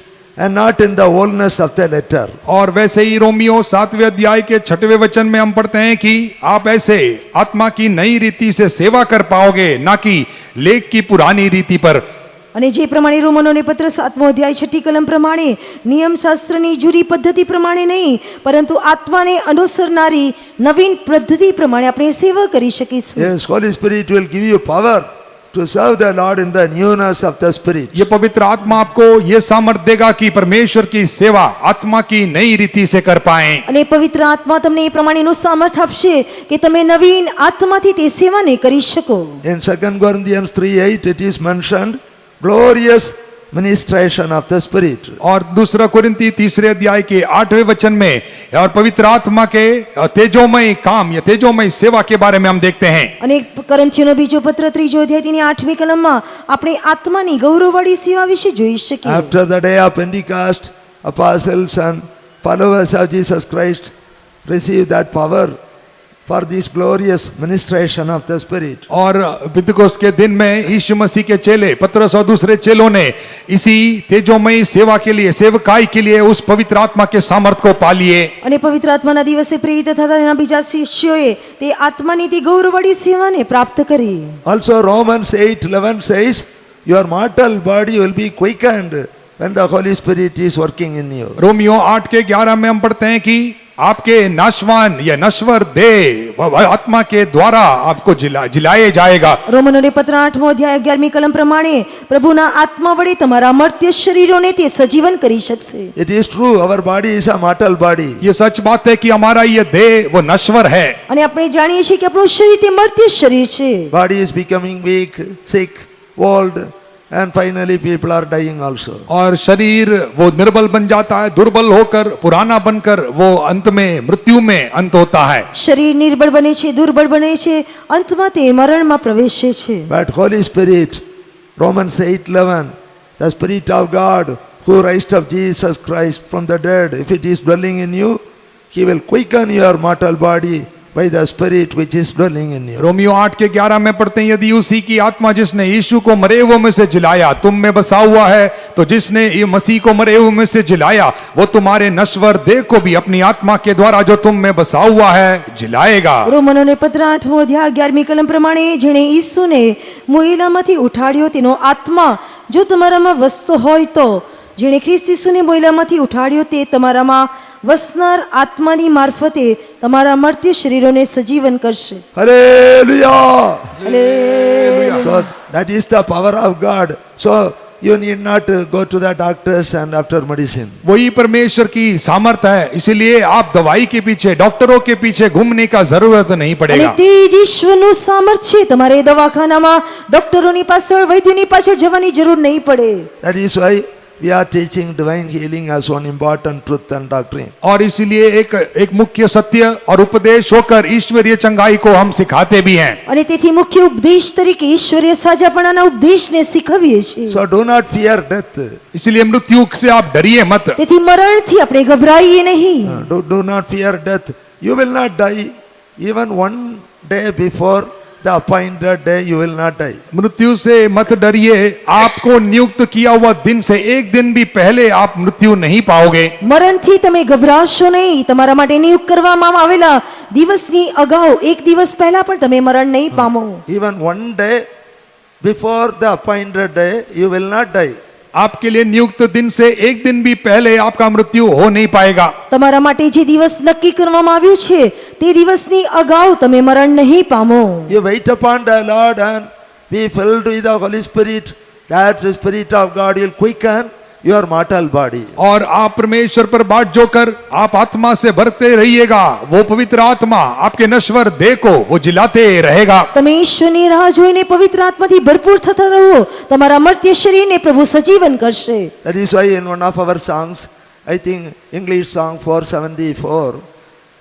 and not in the oldness of the letter. और वैसे ही रोमियो 7वें अध्याय के 6वें वचन में हम पढ़ते हैं कि आप ऐसे आत्मा की नई रीति से सेवा कर पाओगे ना कि लेख की पुरानी रीति पर. અને જે પ્રમાણે રોમનોને પત્ર 7મો અધ્યાય 6ઠી કલમ પ્રમાણે નિયમશાસ્ત્રની જૂરી પદ્ધતિ પ્રમાણે નહીં પરંતુ આત્માને અનુસરનારી નવીન પદ્ધતિ પ્રમાણે આપણે સેવા કરી શકીશું. Yes, Holy Spirit will give you power to serve the Lord in the newness of the Spirit. ये पवित्र आत्मा आपको ये सामर्थ देगा कि परमेश्वर की सेवा आत्मा की नई रीति से कर पाएं. અને પવિત્ર આત્મા તમને એ પ્રમાણેનું સામર્થ આપશે કે તમે નવીન આત્માથી તે સેવાને કરી શકો. In 2 Corinthians 3:8, it is mentioned glorious ministration of the Spirit. और दूसरा कोरिन्थी 3 अध्याय के 8वें वचन में और पवित्र आत्मा के तेजोमय काम या तेजोमय सेवा के बारे में हम देखते हैं. અને કરંથીઓનો બીજો પત્ર 3જો અધ્યાય તેની 8મી કલમમાં આપણે આત્માની ગૌરવવાળી સેવા વિશે જોઈ શકીએ. After the day of Pentecost, apostles and followers of Jesus Christ received that power for this glorious ministration of the Spirit. और पिंतुकोस्त के दिन में यीशु मसीह के चेले पतरस और दूसरे चेलों ने इसी तेजोमयी सेवा के लिए, सेवकाई के लिए उस पवित्र आत्मा के सामर्थ को पा लिए। અને પવિત્ર આત્માના દિવસે પ્રેરિત થતા તેના બીજા શિષ્યોએ તે આત્માની તે ગૌરવવાળી સેવાને પ્રાપ્ત કરી. Also Romans 8:11 says, your mortal body will be quickened when the Holy Spirit is working in you. Romeo 8:11 में हम पढ़ते हैं कि आपके नाशवान या नश्वर देह आत्मा के द्वारा आपको जिलाए जाएगा। રોમનોને પત્ર 8મો અધ્યાય 11મી કલમ પ્રમાણે પ્રભુના આત્મા વડે તમારા મર્ત્ય શરીરોને તે સજીવન કરી શકશે. It is true, our body is a mortal body. ये सच बात है कि हमारा ये देह वो नश्वर है। અને આપણે જાણીએ છીએ કે આપણું શરીર તે મર્ત્ય શરીર છે. Body is becoming weak, sick, old, and finally people are dying also. और शरीर वो निर्बल बन जाता है, दुर्बल होकर पुराना बनकर वो अंत में मृत्यु में अंत होता है। શરીર નિર્બળ બને છે, દુર્બળ બને છે, અંતમાં તે મરણમાં પ્રવેશે છે. But Holy Spirit, Romans 8:11, the Spirit of God who raised up Jesus Christ from the dead, if it is dwelling in you, He will quicken your mortal body by the Spirit which is dwelling in you. Romeo 8:11 में पढ़ते हैं, यदि उसी की आत्मा जिसने यीशु को मरे हुए में से जिलाया तुम में बसा हुआ है, तो जिसने ये मसीह को मरे हुए में से जिलाया वो तुम्हारे नश्वर देह को भी अपनी आत्मा के द्वारा जो तुम में बसा हुआ है जिलाएगा। રોમનોને પત્ર 8મો અધ્યાય 11મી કલમ પ્રમાણે જેણે ઈસુને મોયેલામાંથી ઉઠાડ્યો તેનો આત્મા જો તમારામાં વસતો હોય તો જેણે ખ્રિસ્ત ઈસુને મોયેલામાંથી ઉઠાડ્યો તે તમારામાં વસનાર આત્માની મારફતે તમારા મર્ત્ય શરીરોને સજીવન કરશે. Hallelujah! Hallelujah. So that is the power of God. So you need not go to the doctors and after medicine. वही परमेश्वर की सामर्थ है, इसीलिए आप दवाई के पीछे, डॉक्टरों के पीछे घूमने का जरूरत नहीं અને पड़ेगा। તે જ ઈશ્વરનું સામર્થ્ય છે. તમારે દવાખાનામાં ડોક્ટરોની પાછળ, વૈદ્યોની પાછળ જવાની જરૂર નહીં પડે. That is why we are teaching divine healing as one important truth and doctrine. और इसीलिए एक मुख्य सत्य और उपदेश होकर ईश्वरीय चंगाई को हम सिखाते भी हैं। અને તેથી મુખ્ય ઉપદેશ તરીકે ઈશ્વરીય સાજાપણાના ઉપદેશને શીખવીએ છીએ. So do not fear death. इसीलिए मृत्यु से आप डरिए मत। તેથી મરણથી આપણે ગભરાઈએ નહીં. Do not fear death. You will not die. Even one day before the appointed day you will not die. मृत्यु से मत डरिए, आपको नियुक्त किया हुआ दिन से एक दिन भी पहले आप मृत्यु नहीं पाओगे। મરણથી તમે ગભરાશો નહીં. તમારા માટે નિયુક્ત કરવામાં આવેલા દિવસની અગાઉ એક દિવસ પહેલા પણ તમે મરણ નહીં પામો. Even one day before the appointed day you will not die. आपके लिए नियुक्त दिन से एक दिन भी पहले आपका मृत्यु हो नहीं पाएगा। તમારા માટે જે દિવસ નક્કી કરવામાં આવ્યું છે તે દિવસની અગાઉ તમે મરણ નહીં પામો. You wait upon the Lord and be filled with the Holy Spirit, that the Spirit of God will quicken your mortal body. और आप परमेश्वर पर बाट जोकर आप आत्मा से भरते रहिएगा, वो पवित्र आत्मा आपके नश्वर देह को वो जिलाते रहेगा। તમે ઈશ્વરની રાહ જોઈને પવિત્ર આત્માથી ભરપૂર થતા રહો. તમારા મર્ત્ય શરીરને પ્રભુ સજીવન કરશે. That is why in one of our songs, I think English song 474,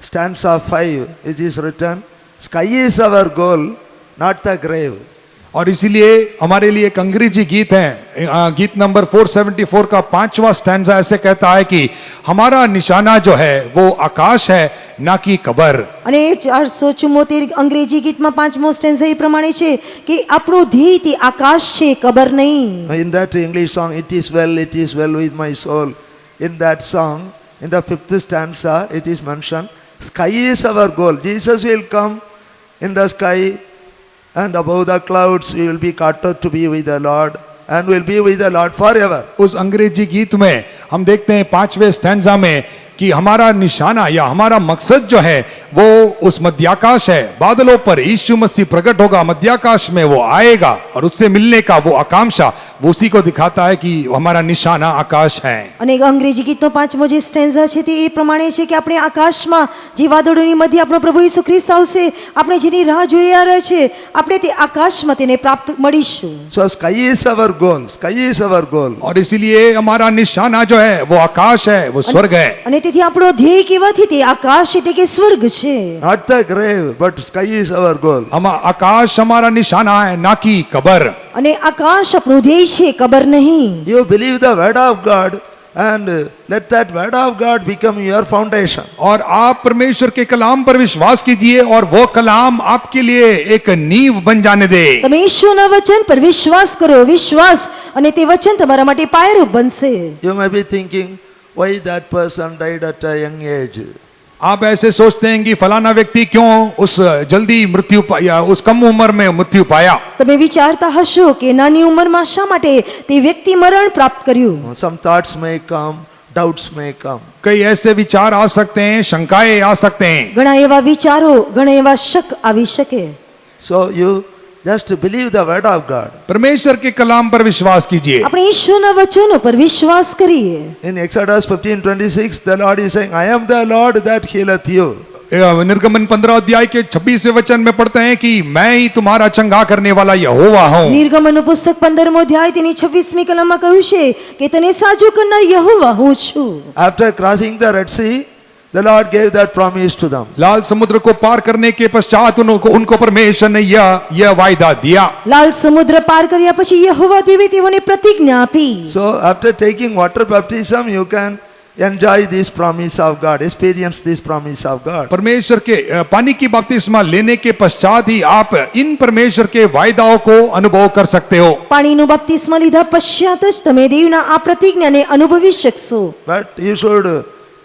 stanza 5, it is written, sky is our goal, not the grave. और इसीलिए हमारे लिए एक अंग्रेजी गीत है, गीत नंबर 474 का 5वां स्टैंजा ऐसे कहता है कि हमारा निशाना जो है वो आकाश है ना कि कब्र। અને 474 અંગ્રેજી ગીતમાં 5મો સ્ટેન્ઝા એ પ્રમાણે છે કે આપણું ધ્યેય તે આકાશ છે, કબર નહીં. In that English song, it is well with my soul. In that song, in the 5th stanza, it is mentioned, sky is our goal. Jesus will come in the sky and above the clouds we will be caught up to be with the Lord and will be with the Lord forever. उस अंग्रेजी गीत में हम देखते हैं 5वें stanza में कि हमारा निशाना या हमारा मकसद जो है वो उस मध्याकाश है, बादलों पर यीशु मसीह प्रकट होगा, मध्याकाश में वो आएगा और उससे मिलने का वो आकांक्षा वो उसी को दिखाता है कि हमारा निशाना आकाश है। અને અંગ્રેજી ગીતનો 5મો જે સ્ટેન્ઝા છે તે એ પ્રમાણે છે કે આપણે આકાશમાં જે વાદળોની મધ્ય આપણો પ્રભુ ઈસુ ખ્રિસ્ત આવશે, આપણે જેની રાહ જોઈ રહ્યા છે, આપણે તે આકાશમાં તેને પ્રાપ્ત મળીશું. So sky is our goal. Sky is our goal. और इसीलिए हमारा निशाना जो है वो आकाश है, वो स्वर्ग है। અને તેથી આપણો ધ્યેય કેવાથી તે આકાશ એટલે કે સ્વર્ગ છે. Not the grave, but sky is our goal. हम आकाश हमारा निशाना है ना कि कब्र। અને આકાશ આપણું ધ્યેય છે, કબર નહીં. You believe the word of God, and let that word of God become your foundation. और आप परमेश्वर के कलाम पर विश्वास कीजिए और वो कलाम आपके लिए एक नींव बन जाने दे। તમે ઈશ્વરના વચન પર વિશ્વાસ કરો, વિશ્વાસ અને તે વચન તમારા માટે પાયારૂપ બનશે. You may be thinking, why that person died at a young age? आप ऐसे सोचते हैं कि फलाना व्यक्ति क्यों उस जल्दी मृत्यु पाया, उस कम उम्र में मृत्यु पाया। તમે વિચારતા હશો કે નાની ઉંમરમાં શા માટે તે વ્યક્તિ મરણ પ્રાપ્ત કર્યું. Some thoughts may come, doubts may come. कई ऐसे विचार आ सकते हैं, शंकाएं आ सकते हैं। ઘણા એવા વિચારો, ઘણા એવા શક આવી શકે. So you just believe the word of God. परमेश्वर के कलाम पर विश्वास कीजिए। આપણે ઈશ્વરના વચનો પર વિશ્વાસ કરીએ. In Exodus 15:26, the Lord is saying, I am the Lord that healeth you. निर्गमन 15 अध्याय के 26वें वचन में पढ़ते हैं कि मैं ही तुम्हारा चंगा करने वाला यहोवा हूँ। નિર્ગમનનું પુસ્તક 15મો અધ્યાય તેની 26મી કલમમાં કહ્યું છે કે તને સાજુ કરનાર યહોવા હું છું. After crossing the Red Sea, the Lord gave that promise to them. लाल समुद्र को पार करने के पश्चात उनको परमेश्वर ने यह वायदा दिया। લાલ સમુદ્ર પાર કર્યા પછી યહોવા દેવે તેઓને પ્રતિજ્ઞા આપી. So after taking water baptism, you can enjoy this promise of God, experience this promise of God. परमेश्वर के पानी की बपतिस्मा लेने के पश्चात ही आप इन परमेश्वर के वायदाओं को अनुभव कर सकते हो। પાણીનું બપ્તિસ્મા લીધા પશ્ચાત જ તમે દેવના આ પ્રતિજ્ઞાને અનુભવી શકશો. But you should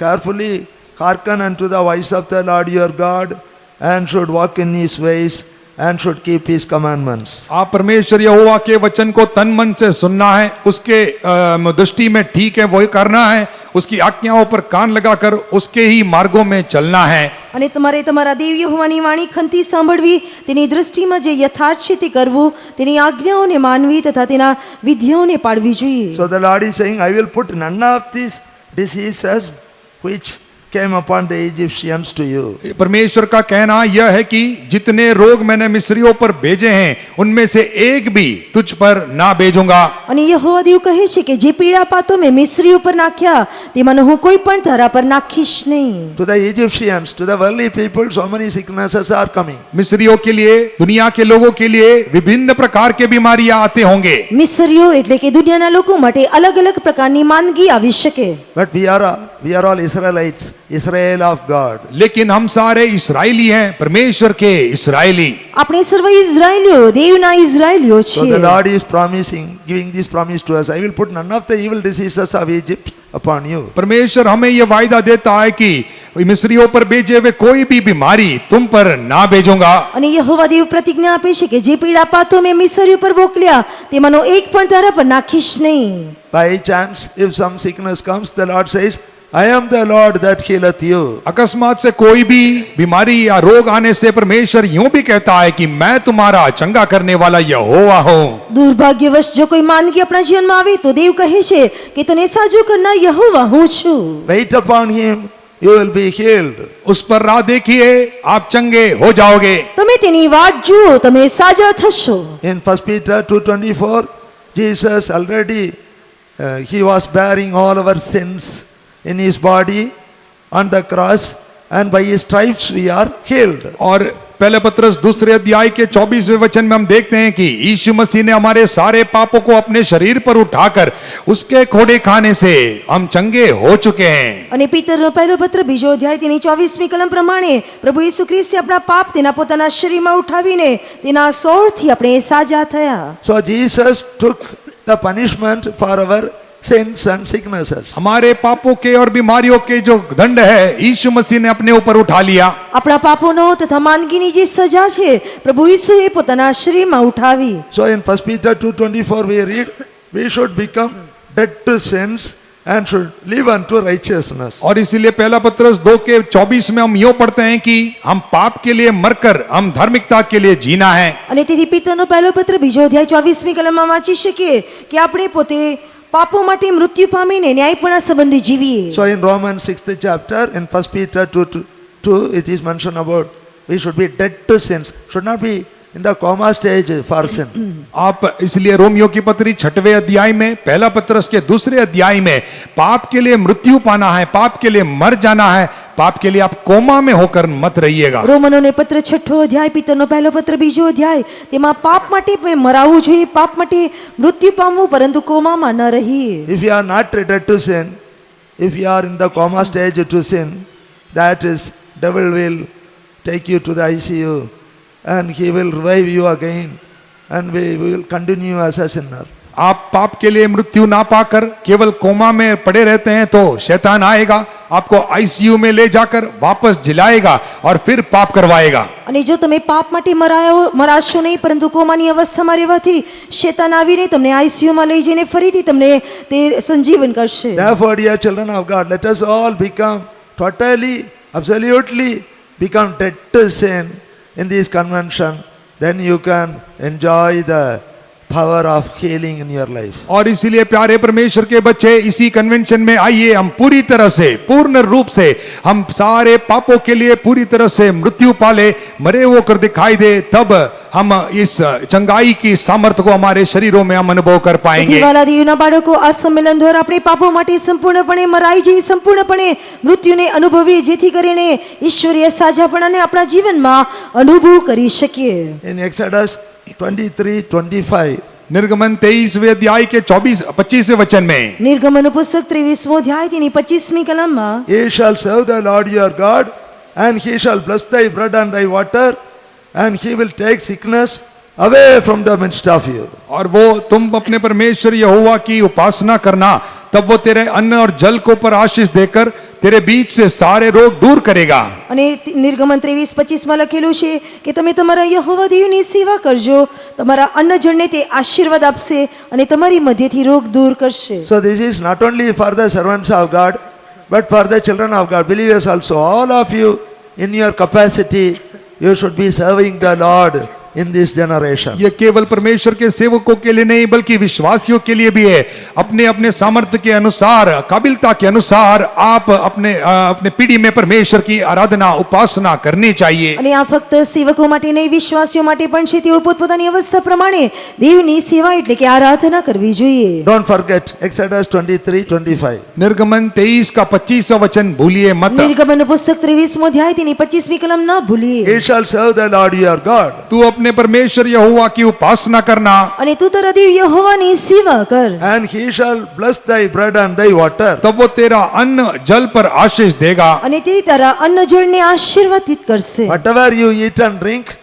carefully hearken unto the voice of the Lord your God and should walk in his ways and should keep his commandments. आप परमेश्वर यहोवा के वचन को तन मन से सुनना है, उसके दृष्टि में ठीक है वही करना है, उसकी आज्ञाओं पर कान लगाकर उसके ही मार्गों में चलना है। અને તમારે તમારા દેવ યહોવાની વાણી ખંતી સાંભળવી, તેની દૃષ્ટિમાં જે યથાર્થ છે તે કરવું, તેની આજ્ઞાઓને માનવી તથા તેના વિધિઓને પાળવી જોઈએ. So the Lord is saying, I will put none of these diseases which came upon the Egyptians to you. परमेश्वर का कहना यह है कि जितने रोग मैंने मिस्रियों पर भेजे हैं उनमें से एक भी तुझ पर ना भेजूंगा। અને યહોવા દેવ કહે છે કે જે પીડા પાતો મેં મિસ્રી ઉપર નાખ્યા તેમાંનો હું કોઈ પણ તારા પર નાખીશ નહીં. To the Egyptians, to the worldly people, so many sicknesses are coming. मिस्रियों के लिए, दुनिया के लोगों के लिए विभिन्न प्रकार के बीमारियां आते होंगे। મિસ્રીઓ એટલે કે દુનિયાના લોકો માટે અલગ અલગ પ્રકારની માંદગી આવી શકે. But we are all Israelites, Israel of God. लेकिन हम सारे इस्राएली हैं, परमेश्वर के इस्राएली। આપણે સર્વ ઇઝરાયલીઓ દેવના ઇઝરાયલીઓ So the છીએ. Lord is promising, giving this promise to us, I will put none of the evil diseases of Egypt upon you. परमेश्वर हमें यह वायदा देता है कि मिस्रियों पर भेजे हुए कोई भी बीमारी तुम पर ना भेजूंगा। અને યહોવા દેવ પ્રતિજ્ઞા આપે છે કે જે પીડા પાતો મેં મિસ્રી ઉપર મોકલ્યા તેમાંનો એક પણ તારા પર નાખીશ નહીં. By chance, if some sickness comes, the Lord says, I am the Lord that healeth you. अकस्मात से कोई भी बीमारी या रोग आने से परमेश्वर यूं भी कहता है कि मैं तुम्हारा चंगा करने वाला यहोवा हूँ। દુર્ભાગ્યવશ જો કોઈ માંદગી આપણા જીવનમાં આવે તો દેવ કહે છે કે તને સાજુ કરનાર યહોવા હું છું. Wait upon him, you will be healed. उस पर राह देखिए, आप चंगे हो जाओगे। તમે તેની વાટ જુઓ, તમે સાજા થશો. In 1 Peter 2:24, Jesus already, he was bearing all our sins in his body on the cross, and by his stripes we are healed. और पहले पत्रस दूसरे अध्याय के 24वें वचन में हम देखते हैं कि यीशु मसीह ने हमारे सारे पापों को अपने शरीर पर उठाकर उसके खोड़े खाने से हम चंगे हो चुके हैं। અને પિતરનો પહેલો પત્ર બીજો અધ્યાય તેની 24મી કલમ પ્રમાણે પ્રભુ ઈસુ ખ્રિસ્તે આપણા પાપ તેના પોતાના શરીરમાં ઉઠાવીને તેના સોળથી આપણે સાજા થયા. So Jesus took the punishment for our sins and sicknesses. हमारे पापों के और बीमारियों के जो दंड है यीशु मसीह ने अपने ऊपर उठा लिया। આપણા પાપોનો તથા માંદગીની જે સજા છે પ્રભુ ઈસુએ પોતાના શરીરમાં ઉઠાવી. So in 1 Peter 2:24 we read, we should become dead to sins and should live unto righteousness. और इसीलिए पहला पत्रस 2 के 24 में हम यूं पढ़ते हैं कि हम पाप के लिए मरकर हम धार्मिकता के लिए जीना है। અને તેથી પિતરનો પહેલો પત્ર બીજો અધ્યાય 24મી કલમમાં વાંચી શકીએ કે આપણે પોતે પાપો માટે મૃત્યુ પામીને ન્યાયપણા સંબંધી જીવીએ. So in Romans 6th chapter, in 1 Peter 2, it is mentioned about we should be dead to sins, should not be in the coma stage for sin. आप इसलिए रोमियो की पत्री 6वें अध्याय में, पहला पत्रस के दूसरे अध्याय में पाप के लिए मृत्यु पाना है, पाप के लिए मर जाना है, पाप के लिए आप कोमा में होकर मत रहिएगा। રોમનોને પત્ર 6ઠો અધ્યાય પિતરનો પહેલો પત્ર બીજો અધ્યાય તેમાં પાપ માટે મરાવું જોઈએ, પાપ માટે મૃત્યુ પામવું, પરંતુ કોમામાં ન રહીએ. If you are not dead to sin, if you are in the coma stage to sin, that is, devil will take you to the ICU and he will revive you again and we will continue as a sinner. आप पाप के लिए मृत्यु ना पाकर केवल coma में पड़े रहते हैं तो शैतान आएगा, आपको आईसीयू में ले जाकर वापस जिलाएगा और फिर पाप करवाएगा। અને જો તમે પાપ માટે મરાશો નહીં, પરંતુ કોમાની અવસ્થામાં રહેવાથી શેતાન આવીને તમને આઈસીયુમાં લઈ જઈને ફરીથી તમને તે સંજીવન કરશે. Therefore, dear children of God, let us all become totally, absolutely become dead to sin in this convention. Then you can enjoy the power of healing in your life. और इसीलिए प्यारे परमेश्वर के बच्चे, इसी कन्वेंशन में आइए, हम पूरी तरह से, पूर्ण रूप से, हम सारे पापों के लिए पूरी तरह से मृत्यु पाले, मरे होकर दिखाई दे, तब हम इस चंगाई की सामर्थ्य को हमारे शरीरों में हम अनुभव कर पाएंगे। વાલા દેવના બાળકો, આ સંમેલન દ્વારા આપણે પાપો માટે સંપૂર્ણપણે મરાઈ જઈ, સંપૂર્ણપણે મૃત્યુને અનુભવી, જેથી કરીને ઈશ્વરીય સાજાપણાને આપણા જીવનમાં અનુભવ કરી શકીએ. In Exodus 23:25, निर्गमन 23वें अध्याय के 25वें वचन में, નિર્ગમનનું પુસ્તક 23મો અધ્યાય તેની 25મી કલમમાં, Ye shall serve the Lord your God, and he shall bless thy bread and thy water, and he will take sickness away from the midst of you. और वो तुम अपने परमेश्वर यहोवा की उपासना करना, तब वो तेरे अन्न और जल को पर आशीष देकर तेरे बीच से सारे रोग दूर करेगा. અને નિર્ગમન 23:25માં લખેલું છે કે તમે તમારા યહોવા દેવની સેવા કરજો, તમારા અન્ન જળને તે આશીર્વાદ આપશે અને તમારી મધ્યથી રોગ દૂર કરશે. So this is not only for the servants of God, but for the children of God, believers also. All of you, in your capacity, you should be serving the Lord in this generation. ये केवल परमेश्वर के सेवकों के लिए नहीं, बल्कि विश्वासियों के लिए भी है. अपने अपने सामर्थ्य के अनुसार, काबिलता के अनुसार आप अपने पीढ़ी में परमेश्वर की आराधना, उपासना करनी चाहिए. અને આ ફક્ત સેવકો માટે નહીં, વિશ્વાસીઓ માટે પણ છે. તેઓ પોતપોતાની અવસ્થા પ્રમાણે દેવની સેવા એટલે કે આરાધના કરવી જોઈએ. Don't forget Exodus 23:25. निर्गमन 23 का 25वां वचन भूलिए मत. નિર્ગમનનું પુસ્તક 23મો અધ્યાય તેની 25મી કલમ ન ભૂલીએ. Ye shall serve the Lord your God. तू अपने परमेश्वर यहोवा की उपासना करना, અને તું તારા દેવ યહોવાની સેવા કર, And he shall bless thy bread and thy water. तब वो तेरा अन्न जल पर आशीष देगा. અને તે તારા અન્ન જળને આશીર્વાદિત કરશે. Whatever you eat and drink,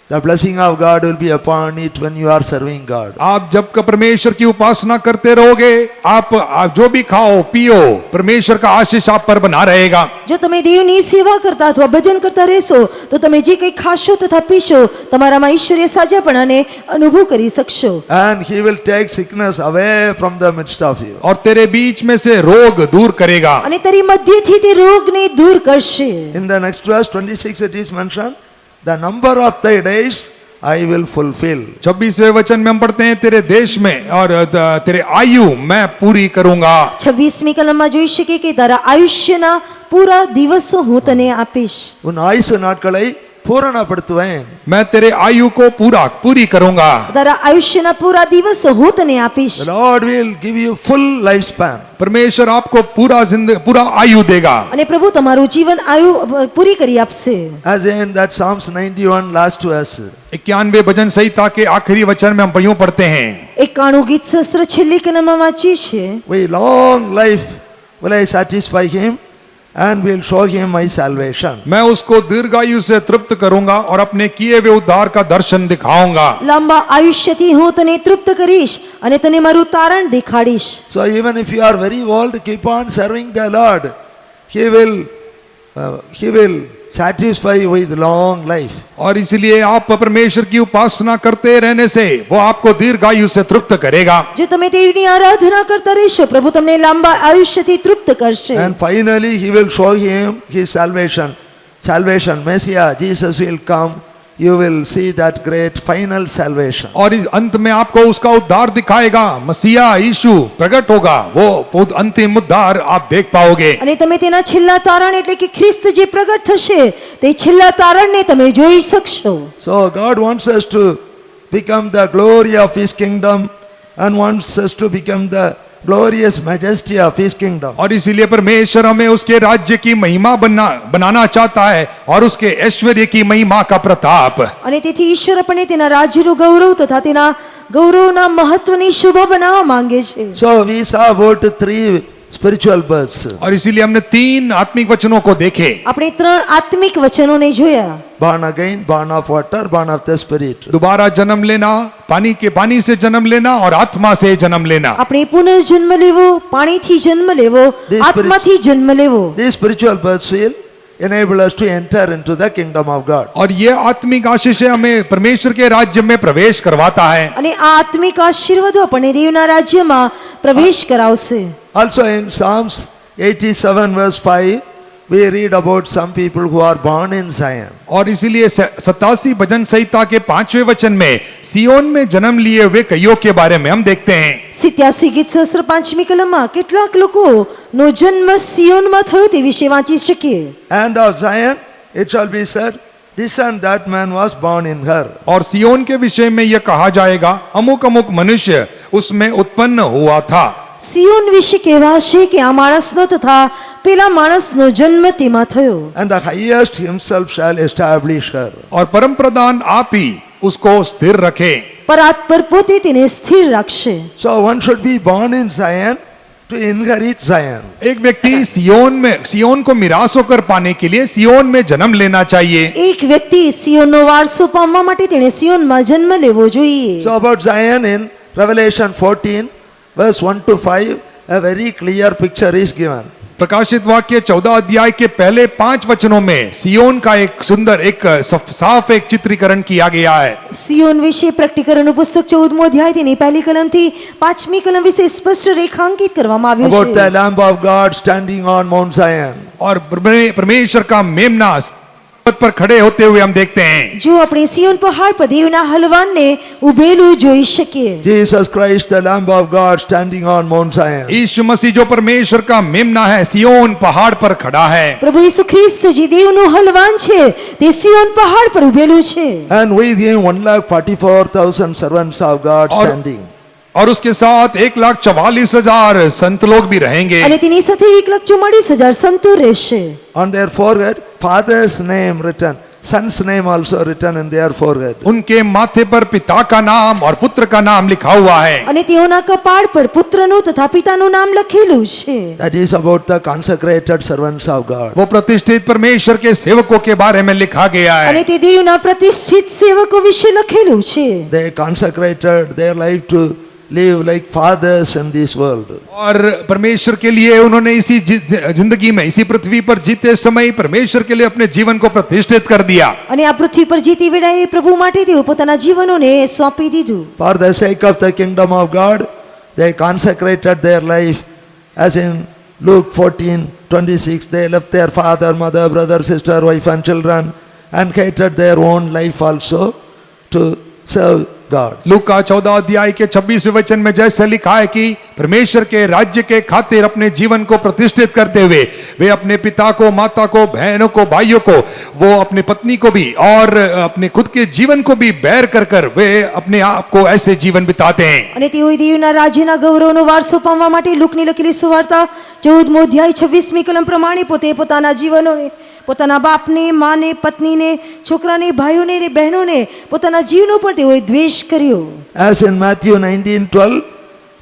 the blessing of God will be upon it when you are serving God. आप जब का परमेश्वर की उपासना करते रहोगे, आप जो भी खाओ पियो, परमेश्वर का आशीष आप पर बना रहेगा. જો તમે દેવની સેવા કરતા અથવા ભજન કરતા રહેશો, તો તમે જે કંઈ ખાશો તથા પીશો, તમારામાં ઈશ્વરીય સાજાપણાને અનુભવ કરી શકશો. And he will take sickness away from the midst of you. और तेरे बीच में से रोग दूर करेगा. અને તારી મધ્યથી તે રોગને દૂર કરશે. In the next verse 26 it is mentioned, the number of thy days I will fulfill. 26वें वचन में हम पढ़ते हैं, तेरे देश में और तेरे आयु मैं पूरी करूंगा. 26મી કલમમાં જોઈ શકીએ કે તારા આયુષ્યના પૂરા દિવસો હું તને આપીશ. உன் ஆயுசு நாட்களை பூரணப்படுத்துவேன். मैं तेरे आयु को पूरी करूंगा. તારા આયુષ્યના પૂરા દિવસો હું તને આપીશ. The Lord will give you full lifespan. परमेश्वर आपको पूरा आयु देगा. અને પ્રભુ તમારું જીવન આયુ પૂરી કરી આપશે. As in that Psalms 91 last verse. 91 भजन संहिता के आखिरी वचन में हम यूं पढ़ते हैं, 91 ગીત શાસ્ત્ર છેલ્લી કલમમાં વાંચીએ છીએ. With long life will I satisfy him and will show him my salvation. मैं उसको दीर्घायु से तृप्त करूंगा और अपने किए हुए उद्धार का दर्शन दिखाऊंगा. લાંબા આયુષ્યથી હું તને તૃપ્ત કરીશ અને તને મારું તારણ દેખાડીશ. So even if you are very old, keep on serving the Lord. He will satisfy with long life. और इसीलिए आप परमेश्वर की उपासना करते रहने से वो आपको दीर्घायु से तृप्त करेगा. જો તમે દેવની આરાધના કરતા રહેશો, પ્રભુ તમને લાંબા આયુષ્યથી તૃપ્ત કરશે. And finally he will show him his salvation. Messiah, Jesus will come. You will see that great final salvation. और इस अंत में आपको उसका उद्धार दिखाएगा. मसीहा यीशु प्रकट होगा, वो अंतिम उद्धार आप देख पाओगे. અને તમે તેના છેલ્લા તારણ એટલે કે ખ્રિસ્ત જે પ્રગટ થશે, તે છેલ્લા તારણને તમે જોઈ શકશો. So God wants us to become the glory of his kingdom and wants us to become the glorious majesty of his kingdom. और इसीलिए परमेश्वर हमें उसके राज्य की महिमा बनाना चाहता है और उसके ऐश्वर्य की महिमा का प्रताप. અને તેથી ઈશ્વર આપણને તેના રાજ્યનું ગૌરવ તથા તેના ગૌરવના મહત્વની શોભા બનાવવા માંગે છે. So we saw about 3 spiritual births. और इसीलिए हमने 3 आत्मिक वचनों को देखे। આપણે 3 આત્મિક વચનોને જોયા। Born again, born of water, born of the Spirit. दोबारा जन्म लेना, पानी से जन्म लेना और आत्मा से जन्म लेना। આપણે પુનર્જન્મ લેવો, પાણીથી જન્મ લેવો, This આત્માથી જન્મ લેવો। These spiritual births will enable us to enter into the kingdom of God. और ये आत्मिक आशीष हमें परमेश्वर के राज्य में प्रवेश करवाता है। અને આ આત્મિક આશીર્વાદો આપણને દેવના રાજ્યમાં પ્રવેશ કરાવશે। Also in Psalms 87 verse 5, we read about some people who are born in Zion. और इसीलिए 87 भजन संहिता के 5वें वचन में सियोन में जन्म लिए हुए कईयों के बारे में हम देखते हैं। 87 ગીત શાસ્ત્ર 5મી કલમમાં કેટલાક લોકોનો જન્મ સિયોનમાં થયો તે વિશે વાંચી શકીએ। And of Zion it shall be said, this and that man was born in her. और सियोन के विषय में यह कहा जाएगा, अमुक अमुक मनुष्य उसमें उत्पन्न हुआ था। સિયોન વિશે કહેવાશે કે આ માણસનો તથા પેલા માણસનો જન્મ તેમાં થયો। And the highest himself shall establish her. और परम प्रधान आप ही उसको स्थिर रखे। પરાત્પર પોતે તેને સ્થિર રાખશે। So one should be born in Zion to inherit Zion. एक व्यक्ति सियोन को मिरास होकर पाने के लिए सियोन में जन्म लेना चाहिए। એક વ્યક્તિ સિયોનનો વારસો પામવા માટે તેણે સિયોનમાં જન્મ લેવો જોઈએ। So about Zion in Revelation 14 verse 1 to 5, a very clear picture is given. प्रकाशित वाक्य 14 अध्याय के पहले 5 वचनों में सियोन का एक सुंदर साफ एक चित्रीकरण किया गया है। સિયોન વિશે પ્રકટીકરણનું પુસ્તક 14મો અધ્યાય તેની પહેલી કલમથી 5મી કલમ વિશે સ્પષ્ટ રેખાંકિત કરવામાં આવ્યું About છે। the Lamb of God standing on Mount Zion. और परमेश्वर का मेमना पद पर खड़े होते हुए हम देखते हैं। જો આપણે સિયોન પહાડ પર દેવના હલવાનને ઉભેલું જોઈ શકીએ। Jesus Christ, the Lamb of God standing on Mount Zion. यीशु मसीह जो परमेश्वर का मेमना है सियोन पहाड़ पर खड़ा है। પ્રભુ ઈસુ ખ્રિસ્ત જે દેવનું હલવાન છે તે સિયોન પહાડ પર ઉભેલું છે। And with him 1,44,000 servants of God और- standing. और उसके साथ 1,44,000 संत लोग भी रहेंगे। અને તેની સાથે 1,44,000 સંતો રહેશે। On their forehead, Father's name written, Son's name also written in their forehead. उनके माथे पर पिता का नाम और पुत्र का नाम लिखा हुआ है। અને તેઓના કપાળ પર પુત્રનું તથા પિતાનું નામ લખેલું છે। That is about the consecrated servants of God. वो प्रतिष्ठित परमेश्वर के सेवकों के बारे में लिखा गया है। અને તે દેવના પ્રતિષ્ઠિત સેવકો વિશે લખેલું છે। They consecrated their life to live like fathers in this world. और परमेश्वर के लिए उन्होंने इसी जिंदगी में इसी पृथ्वी पर जीते समय परमेश्वर के लिए अपने जीवन को प्रतिष्ठित कर दिया। અને આ પૃથ્વી પર જીતી વેળાએ પ્રભુ માટે તેઓ પોતાના જીવનોને સોંપી દીધું। For the sake of the kingdom of God, they consecrated their life. As in Luke 14:26, they left their father, mother, brother, sister, wife and children and hated their own life also to serve God. लूका 14 अध्याय के 26वें वचन में जैसे लिखा है कि परमेश्वर के राज्य के खातिर अपने जीवन को प्रतिष्ठित करते हुए वे अपने पिता को, माता को, बहनों को, भाइयों को, वो अपनी पत्नी को भी और अपने खुद के जीवन को भी बैर कर कर वे अपने आप को ऐसे जीवन बिताते हैं। અને તેઓએ દેવના રાજ્યના ગૌરવનો વારસો પામવા માટે લૂકની લખેલી સુવાર્તા 14મો અધ્યાય 26મી કલમ પ્રમાણે પોતે પોતાના જીવનોને, પોતાના બાપને, માને, પત્નીને, છોકરાને, ભાઈઓને ને બહેનોને, પોતાના જીવનો પર તેઓએ દ્વેષ કર્યો। As in Matthew 19:12,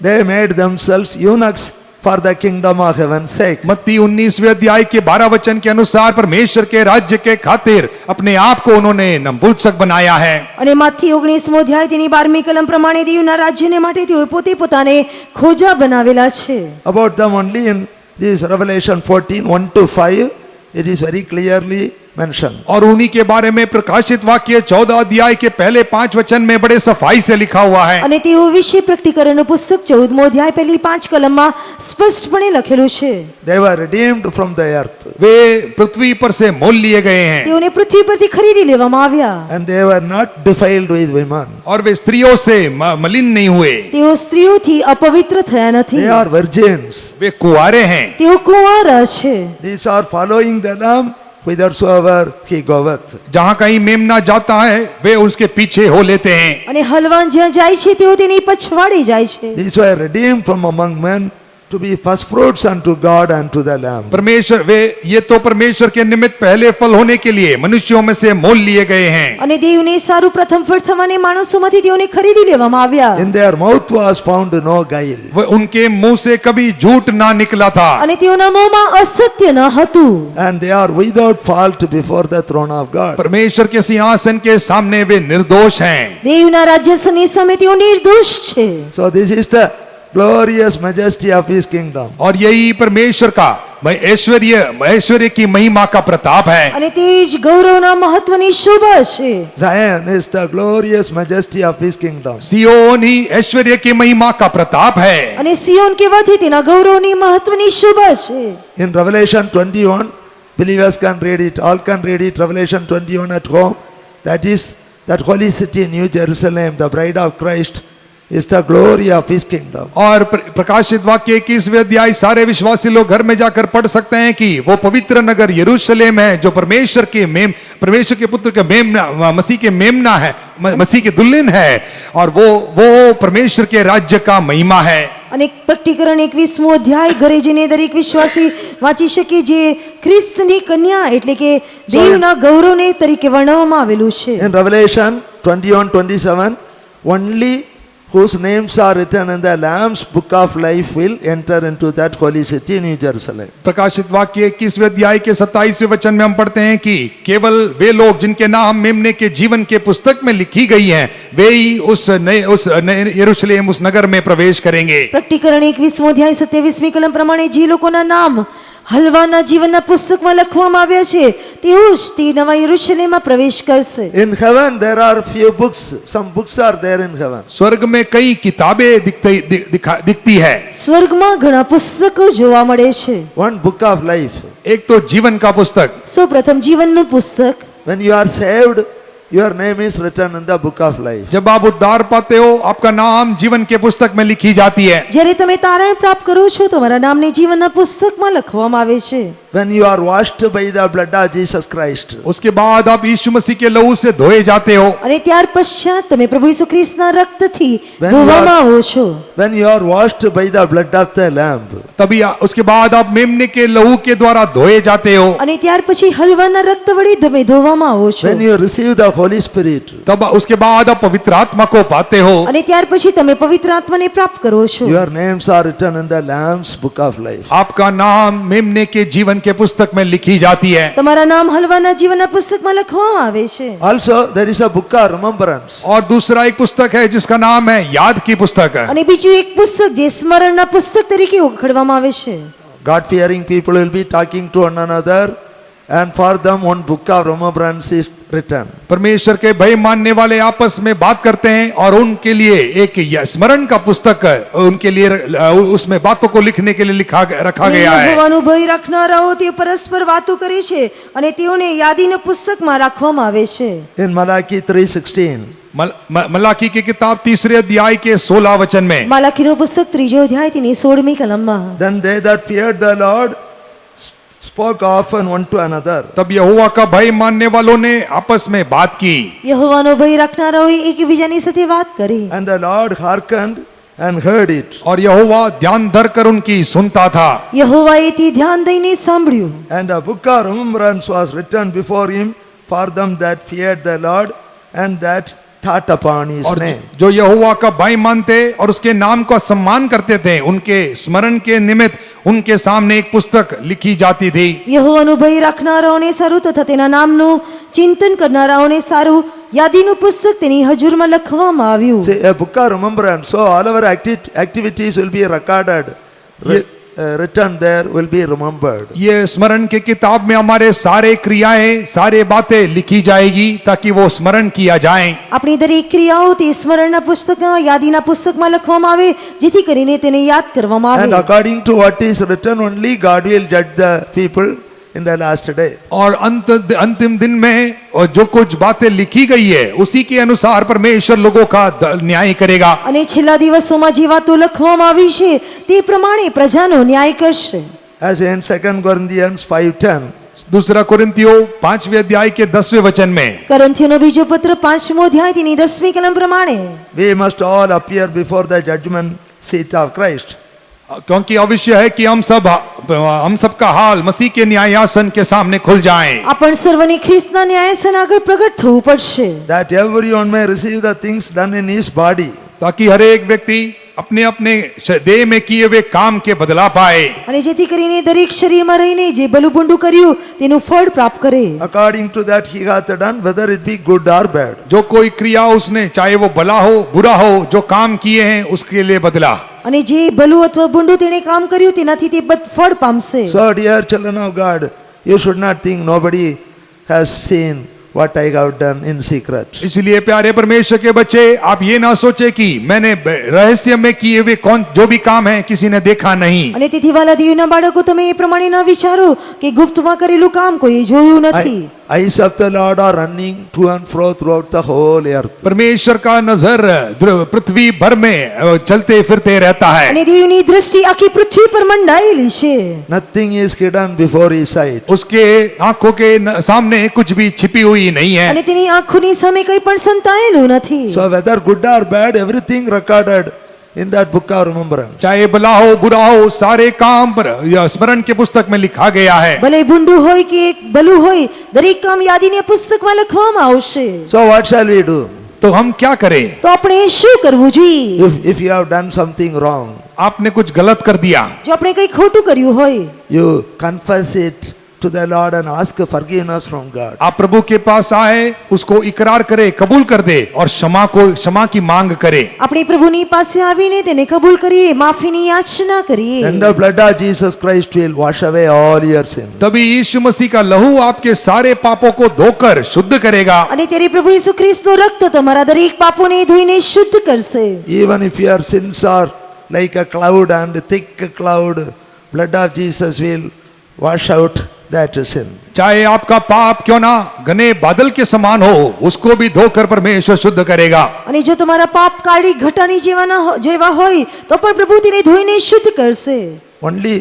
they made themselves eunuchs for the kingdom of heaven's sake. मत्ती 19वें अध्याय के 12 वचन के अनुसार परमेश्वर के राज्य के खातिर अपने आप को उन्होंने नपुंसक बनाया है। અને માથી 19મો અધ્યાય તેની 12મી કલમ પ્રમાણે દેવના રાજ્યને માટે તેઓએ પોતે પોતાને ખોજા બનાવેલા છે। About them only in this Revelation 14:1 to 5, it is very clearly mentioned. और उन्हीं के बारे में प्रकाशित वाक्य 14 अध्याय के पहले 5 वचन में बड़े सफाई से लिखा हुआ है। અને તેઓ વિશે પ્રકટીકરણનું પુસ્તક 14મો અધ્યાય પહેલી 5 કલમમાં સ્પષ્ટપણે લખેલું છે। They were redeemed from the earth वे पृथ्वी पर से मोल लिए गए हैं તેઓને પૃથ્વી પરથી ખરીદી લેવામાં આવ્યા। and they were not defiled with women. और वे स्त्रियों से मलिन नहीं हुए। તેઓ સ્ત્રીઓથી અપવિત્ર થયા નથી। They are virgins. वे कुंवारे हैं। તેઓ કુંવારા છે। These are following the Lamb whithersoever he goeth. जहाँ कहीं मेमना जाता है वे उसके पीछे हो लेते हैं। અને હલવાન જ્યાં જાય છે તેઓ તેની પછવાડે જાય છે। These were redeemed from among men to be first fruits unto God and to the Lamb. परमेश्वर वे ये तो परमेश्वर के निमित्त पहले फल होने के लिए मनुष्यों में से मोल लिए गए हैं। અને દેવને સારું પ્રથમ ફળ થવાને માણસોમાંથી તેઓને ખરીદી લેવામાં આવ્યા In their mouth was found no guile. वो उनके मुंह से कभी झूठ ना निकला था અને તેઓના મોંમાં અસત્ય ન હતું And they are without fault before the throne of God. परमेश्वर के सिंहासन के सामने वे निर्दोष हैं। દેવના રાજ્યસની સામે તેઓ નિર્દોષ છે। So this is the glorious majesty of his kingdom. और यही परमेश्वर का ऐश्वर्य की महिमा का प्रताप है। અને તે જ ગૌરવના મહત્વની શોભા છે। Zion is the glorious majesty of his kingdom. सियोन ही ऐश्वर्य की महिमा का प्रताप है। અને સિયોન કહેવાથી તેના ગૌરવની મહત્વની શોભા છે। In Revelation 21, believers can read it, all can read it, Revelation 21 at home. That is, that holy city, New Jerusalem, the bride of Christ, is the glory of his kingdom. और प्रकाशित वाक्य 21वें अध्याय सारे विश्वासी लोग घर में जाकर पढ़ सकते हैं कि वो पवित्र नगर यरूशलेम है जो परमेश्वर के पुत्र के मेमना, मसीह के मेमना है, मसीह के दुल्हन है, और वो परमेश्वर के राज्य का महिमा है। અને પ્રકટીકરણ 21મો અધ્યાય ઘરે જઈને દરેક વિશ્વાસી વાંચી શકે જે ખ્રિસ્તની કન્યા એટલે કે દેવના ગૌરવને તરીકે વર્ણવવામાં આવેલું છે। In Revelation 21:27, only whose names are written in the Lamb's book of life will enter into that holy city, New Jerusalem. प्रकाशित वाक्य 21वें अध्याय के 27वें वचन में हम पढ़ते हैं कि केवल वे लोग जिनके नाम मेमने के जीवन के पुस्तक में लिखी गई हैं वे ही उस यरूशलेम, उस नगर में प्रवेश करेंगे। પ્રકટીકરણ 21મો અધ્યાય 27મી કલમ પ્રમાણે જે લોકોના નામ હલવાના જીવનના પુસ્તકમાં લખવામાં આવ્યા છે તેઓ જ તે નવા યરૂશલેમમાં પ્રવેશ કરશે। In heaven there are few books, some books are there in heaven. स्वर्ग में कई किताबें दिखती है। સ્વર્ગમાં ઘણા પુસ્તકો જોવા મળે છે। One book of life. एक तो जीवन का पुस्तक, સૌપ્રથમ જીવનનું પુસ્તક। When you are saved, your name is written in the book of life. जब आप उद्धार पाते हो आपका नाम जीवन के पुस्तक में लिखी जाती है। જ્યારે તમે તારણ પ્રાપ્ત કરો છો તમારા નામને જીવનના પુસ્તકમાં લખવામાં આવે છે। When you are washed by the blood of Jesus Christ. उसके बाद आप यीशु मसीह के लहू से धोए जाते हो। અને ત્યાર પશ્ચાત તમે પ્રભુ ઈસુ ખ્રિસ્તના રક્તથી When you ધોવામાં are- આવો છો। When you are washed by the blood of the Lamb. तभी उसके बाद आप मेमने के लहू के द्वारा धोए जाते हो। અને ત્યાર પછી હલવાના રક્ત વડે તમે ધોવામાં આવો છો। When you receive the Holy Spirit. तब उसके बाद आप पवित्र आत्मा को पाते हो। અને ત્યાર પછી તમે પવિત્ર આત્માને પ્રાપ્ત કરો છો। Your names are written in the Lamb's book of life. आपका नाम मेमने के जीवन के पुस्तक में लिखी जाती है। તમારા નામ હલવાના જીવનના પુસ્તકમાં લખવામાં આવે છે। Also, there is a book of remembrance. और दूसरा एक पुस्तक है जिसका नाम है याद की पुस्तक। અને બીજું એક પુસ્તક જે સ્મરણના પુસ્તક તરીકે ઓળખવામાં આવે છે। God-fearing people will be talking to one another, and for them one book of remembrance is written. परमेश्वर के भय मानने वाले आपस में बात करते हैं और उनके लिए एक स्मरण का पुस्तक उनके लिए उसमें बातों को लिखने के लिए रखा અને गया है। यहोવાનું ભય રાખનારાઓ તે પરસ્પર વાતો કરે છે અને તેઓને યાદીના પુસ્તકમાં રાખવામાં આવે છે। In Malachi 3:16, मलाकी की किताब 3 अध्याय के 16 वचन में, માલાખીનું પુસ્તક 3 અધ્યાય તેની 16મી કલમમાં, then they that feared the Lord spoke often one to another. तब यहोवा का भय मानने वालों ने आपस में बात की यहोવાનો ભય રાખનારાઓએ એકબીજાની સાથે વાત કરી। And the Lord hearkened and heard it. और यहोवा ध्यान धरकर उनकी सुनता था। यहोવાએ તે ધ્યાન દઈને સાંભળ્યું। And a book of remembrance was written before him for them that feared the Lord and that thought upon his और name. जो यहोवा का भय मानते और उसके नाम का सम्मान करते थे उनके स्मरण के निमित्त उनके सामने एक पुस्तक लिखी जाती थी। यहोવાનો ભય રાખનારાઓને સારું તથા તેના નામનું ચિંતન કરનારાઓને સારું યાદીનું પુસ્તક તેની હજુરમાં લખવામાં આવ્યું। See, a book of remembrance. So all our activities will be recorded, written there, will be remembered. ये स्मरण के किताब में हमारे सारे क्रियाएं सारे बातें लिखी जाएगी ताकि वो स्मरण किया जाए। આપણી દરેક ક્રિયાઓ તે સ્મરણના પુસ્તકમાં યાદીના પુસ્તકમાં લખવામાં આવે જેથી કરીને તેને યાદ કરવામાં And આવે। according to what is written only, God will judge the people in the last day. और अंतिम दिन में और जो कुछ बातें लिखी गई है उसी के अनुसार परमेश्वर लोगों का न्याय करेगा। અને છેલ્લા દિવસોમાં જે વાતો લખવામાં આવી છે તે પ્રમાણે પ્રજાનો ન્યાય કરશે। As in 2 Corinthians 5:10, दूसरा कोरिन्थियों 5वें अध्याय के 10वें वचन में, કરંથીઓનો બીજો પત્ર 5મો અધ્યાય તેની 10મી કલમ પ્રમાણે, we must all appear before the judgment seat of Christ. क्योंकि अवश्य है कि हम सबका हाल मसीह के न्यायासन के सामने खुल जाएं, આપણ સર્વને ખ્રિસ્તના ન્યાયાસન આગળ પ્રગટ થવું પડશે, that everyone may receive the things done in his body. ताकि हर एक व्यक्ति अपने अपने देह में किए हुए काम के बदला पाए, અને જેથી કરીને દરેક શરીરમાં રહીને જે ભલું બુંડું કર્યું તેનું ફળ પ્રાપ્ત કરે, According to that he hath done, whether it be good or bad. जो कोई क्रिया उसने चाहे वो भला हो बुरा हो जो काम किए हैं उसके लिए बदला। અને જે ભલું અથવા બુંડું તેણે કામ કર્યું તેનાથી તે ફળ પામશે. So dear children of God, you should not think nobody has seen what I have done in secret. इसलिए प्यारे परमेश्वर के बच्चे, आप ये ना सोचे कि मैंने रहस्य में किए हुए कौन जो भी काम है किसी ने देखा नहीं। અને તેથી વાલા દેવના બાળકો, તમે એ પ્રમાણે ના વિચારો કે ગુપ્તમાં કરેલું કામ કોઈ જોયું નથી. Eyes of the Lord are running to and fro throughout the whole earth. परमेश्वर का नजर पृथ्वी भर में चलते फिरते रहता है, અને દેવની દ્રષ્ટિ આખી પૃથ્વી પર મંડાયેલી છે. Nothing is hidden before his sight. उसके आंखों के सामने कुछ भी छिपी हुई नहीं है। અને તેની આંખોની સામે કંઈ પણ સંતાયેલું નથી. So whether good or bad, everything recorded in that book of remembrance. चाहे भला हो बुरा हो, सारे काम पर या स्मरण के पुस्तक में लिखा गया है। ભલે ભૂંડું હોય કે ભલું હોય, દરેક કામ યાદીને પુસ્તકમાં લખવામાં આવશે. So what shall we do? तो हम क्या करें? તો આપણે શું કરવું જોઈએ? If you have done something wrong, आपने कुछ गलत कर दिया, જો આપણે કંઈ ખોટું કર્યું હોય, you confess it to the Lord and ask forgiveness from God. आप प्रभु के पास आए, उसको इकरार करे, कबूल कर दे और क्षमा की मांग करे। આપણે પ્રભુની પાસે આવીને તેને કબૂલ કરીએ, માફીની યાચના કરીએ. Then the blood of Jesus Christ will wash away all your sins. तभी यीशु मसीह का लहू आपके सारे पापों को धोकर शुद्ध करेगा। અને ત્યારે પ્રભુ ઈસુ ખ્રિસ્તનું રક્ત તમારા દરેક પાપોને ધોઈને શુદ્ધ કરશે. Even if your sins are like a cloud and thick cloud, blood of Jesus will wash out that sin. चाहे आपका पाप क्यों ना घने बादल के समान हो, उसको भी धोकर परमेश्वर शुद्ध करेगा। અને જો તમારા પાપ કાળી ઘટાની જેવા હોય તો પણ પ્રભુ તેને ધોઈને શુદ્ધ કરશે. Only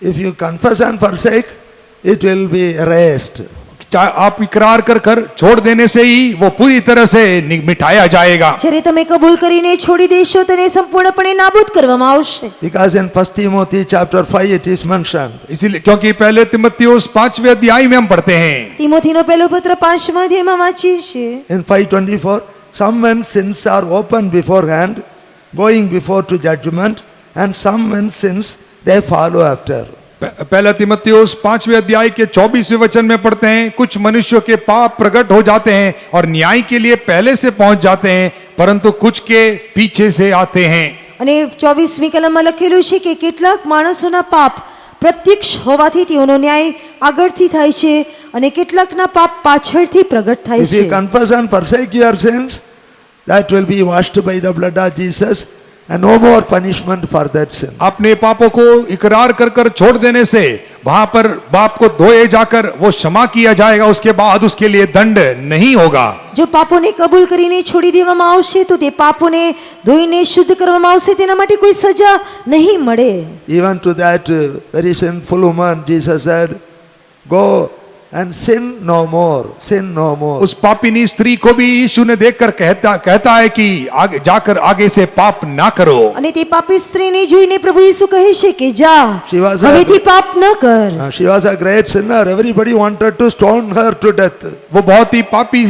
if you confess and forsake, it will be erased. आप इकरार कर कर छोड़ देने से ही वो पूरी तरह से मिटाया जाएगा। જ્યારે તમે કબૂલ કરીને છોડી દેશો તેને સંપૂર્ણપણે નાબૂદ કરવામાં આવશે. Because in 1 Timothy chapter 5 it is mentioned. इसीलिए क्योंकि पहले तिमुथियुस 5वें अध्याय में हम पढ़ते हैं, તિમોથીનો પહેલો પત્ર 5મા અધ્યાયમાં વાંચીએ છીએ. In 5:24, some men's sins are open beforehand, going before to judgment, and some men's sins they follow after. पहला तिमुथियुस 5वें अध्याय के 24वें वचन में पढ़ते हैं, कुछ मनुष्यों के पाप प्रकट हो जाते हैं और न्याय के लिए पहले से पहुंच जाते हैं, परंतु कुछ के पीछे से आते हैं। અને 24મી કલમમાં લખેલું છે કે કેટલાક માણસોના પાપ પ્રત્યક્ષ હોવાથી તેઓનો ન્યાય આગળથી થાય છે અને કેટલાકના પાપ પાછળથી પ્રગટ થાય If you છે. confess and forsake your sins, that will be washed by the blood of Jesus, and no more punishment for that sin. अपने पापों को इकरार कर कर छोड़ देने से वहां पर बाप को धोए जाकर वो क्षमा किया जाएगा, उसके बाद उसके लिए दंड नहीं होगा। જો પાપોને કબૂલ કરીને છોડી દેવામાં આવશે તો તે પાપોને ધોઈને શુદ્ધ કરવામાં આવશે, તેના માટે કોઈ સજા નહીં મળે. Even to that very sinful woman, Jesus said, go and sin no more, sin no more. उस पापिनी स्त्री को भी यीशु ने देखकर कहता है कि आगे जाकर आगे से पाप ना करो। અને તે પાપી સ્ત્રીને જોઈને પ્રભુ ઈસુ કહે છે કે જા, She was a- હવેથી પાપ ન કર. She was a great sinner. Everybody wanted to stone her to death. वो बहुत ही पापी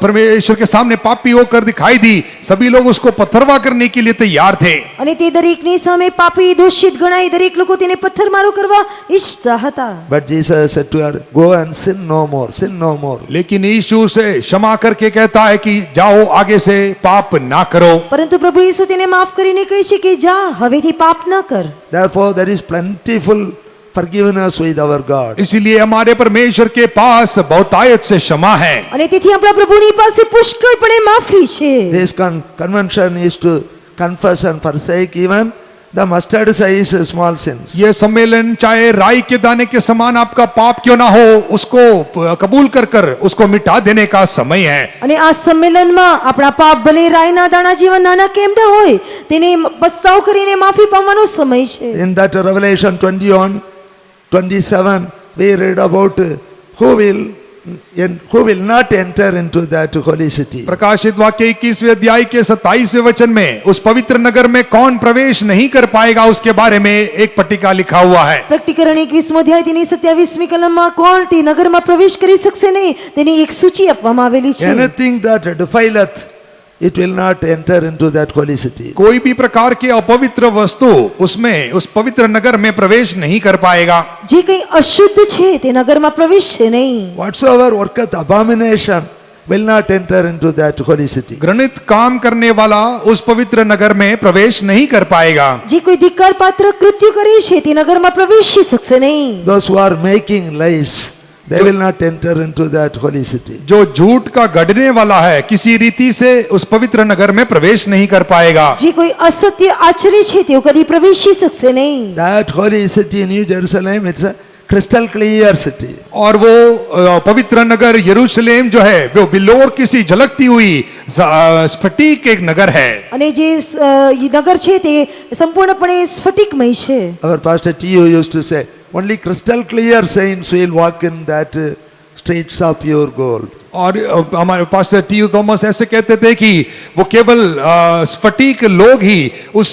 परमेश्वर के सामने पापी होकर दिखाई दी, सभी लोग उसको पत्थरवा करने के लिए तैयार थे। અને તે દરેકની સામે પાપી દોષિત ગણાઈ દરેક લોકો તેને પથ્થરમારો કરવા ઈચ્છતા હતા. But Jesus said to her, go and sin no more, sin no more. लेकिन यीशु से क्षमा करके कहता है कि जाओ आगे से पाप ना करो। પરંતુ પ્રભુ ઈસુ તેને માફ કરીને કહે છે કે જા, હવેથી પાપ ન કર. Therefore, there is plentiful forgiveness with our God. इसीलिए हमारे परमेश्वर के पास बहुतायत से क्षमा है। અને તેથી આપણા પ્રભુની પાસે પુષ્કળપણે માફી છે. This convention is to confess and forsake even the mustard size small sins. ये सम्मेलन चाहे राई के दाने के समान आपका पाप क्यों ना हो, उसको कबूल कर कर उसको मिटा देने का समय है। અને આ सम्मेलનમાં આપણા પાપ ભલે રાઈના દાણા જેવા નાના કેમ ન હોય, તેને પસ્તાવ કરીને માફી પામવાનો સમય છે. In that Revelation 21:27, we read about who will who will not enter into that holy city. प्रकाशित वाक्य 21वें अध्याय के 27वें वचन में उस पवित्र नगर में कौन प्रवेश नहीं कर पाएगा उसके बारे में एक पट्टिका लिखा हुआ है। પ્રકટીકરણ 21મો અધ્યાય તેની 27મી કલમમાં કોણ તે નગરમાં પ્રવેશ કરી શકશે નહીં તેની એક સૂચિ આપવામાં આવેલી છે। Anything that defileth, it will not enter into that holy city. कोई भी प्रकार की अपवित्र वस्तु उसमें उस पवित्र नगर में प्रवेश नहीं कर पाएगा। જે કંઈ અશુદ્ધ છે તે નગરમાં પ્રવેશશે નહીં। Whatsoever worketh abomination will not enter into that holy city. घृणित काम करने वाला उस पवित्र नगर में प्रवेश नहीं कर पाएगा। જે કોઈ ધિક્કાર પાત્ર કૃત્ય કરે છે તે નગરમાં પ્રવેશી શકશે નહીં। Those who are making lies, they will not enter into that holy city. जो झूठ का गढ़ने वाला है किसी रीति से उस पवित्र नगर में प्रवेश नहीं कर पाएगा। જે કોઈ અસત્ય આચરે છે તેઓ કદી પ્રવેશી શકશે નહીં। That holy city, New Jerusalem, it's a crystal clear city. और वो पवित्र नगर यरूशलेम जो है वो बिल्लोर किसी झलकती हुई स्फटिक एक नगर है। અને જે નગર છે તે સંપૂર્ણપણે સ્ફટિકમય છે। Our pastor T.O. used to say, only crystal clear saints will walk in that streets of pure gold. और हमारे पास्टर टी थॉमस ऐसे कहते थे कि वो केवल स्फटिक लोग ही उस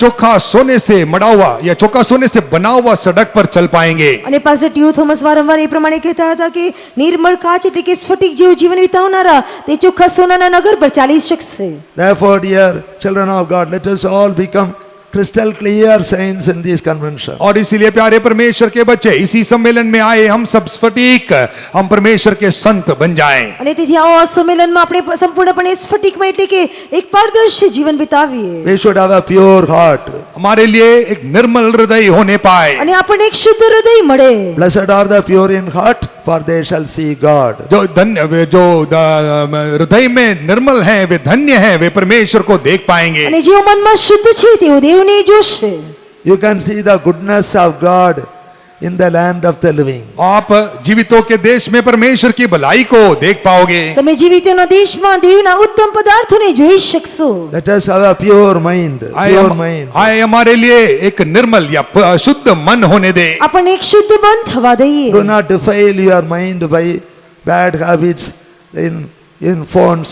चोखा सोने से मड़ा हुआ या चोखा सोने से बना हुआ सड़क पर चल पाएंगे। અને પાસ્ટર ટીઓ થોમસ વારંવાર એ પ્રમાણે કહેતા હતા કે નિર્મળ કાચ એટલે કે સ્ફટિક જેવું જીવન વિતાવનારા તે ચોખ્ખા સોનાના નગર પર ચાલી શકશે। Therefore, dear children of God, let us all become crystal clear saints in this convention. और इसीलिए प्यारे परमेश्वर के बच्चे इसी सम्मेलन में आए हम सब स्फटिक हम परमेश्वर के संत बन जाएं। અને તેથી આવો આ સંમેલનમાં આપણે સંપૂર્ણપણે સ્ફટિકમય એટલે કે એક પારદર્શી જીવન વિતાવીએ। We should have a pure heart. हमारे लिए एक निर्मल हृदय होने पाए। અને આપણને એક શુદ્ધ હૃદય મળે। Blessed are the pure in heart, for they shall see God. जो धन्य जो हृदय में निर्मल हैं वे धन्य हैं वे परमेश्वर को देख पाएंगे। અને જેઓ મનમાં શુદ્ધ છે તેઓ દેવને જોશે। You can see the goodness of God in the land of the living. आप जीवितों के देश में परमेश्वर की भलाई को देख पाओगे। તમે જીવિતોના દેશમાં દેવના ઉત્તમ પદાર્થોને જોઈ શકશો। Let us have a pure mind. Pure mind. आए हमारे लिए एक निर्मल या शुद्ध मन होने दे। આપણને એક શુદ્ધ મન થવા દઈએ। Do not defile your mind by bad habits in phones,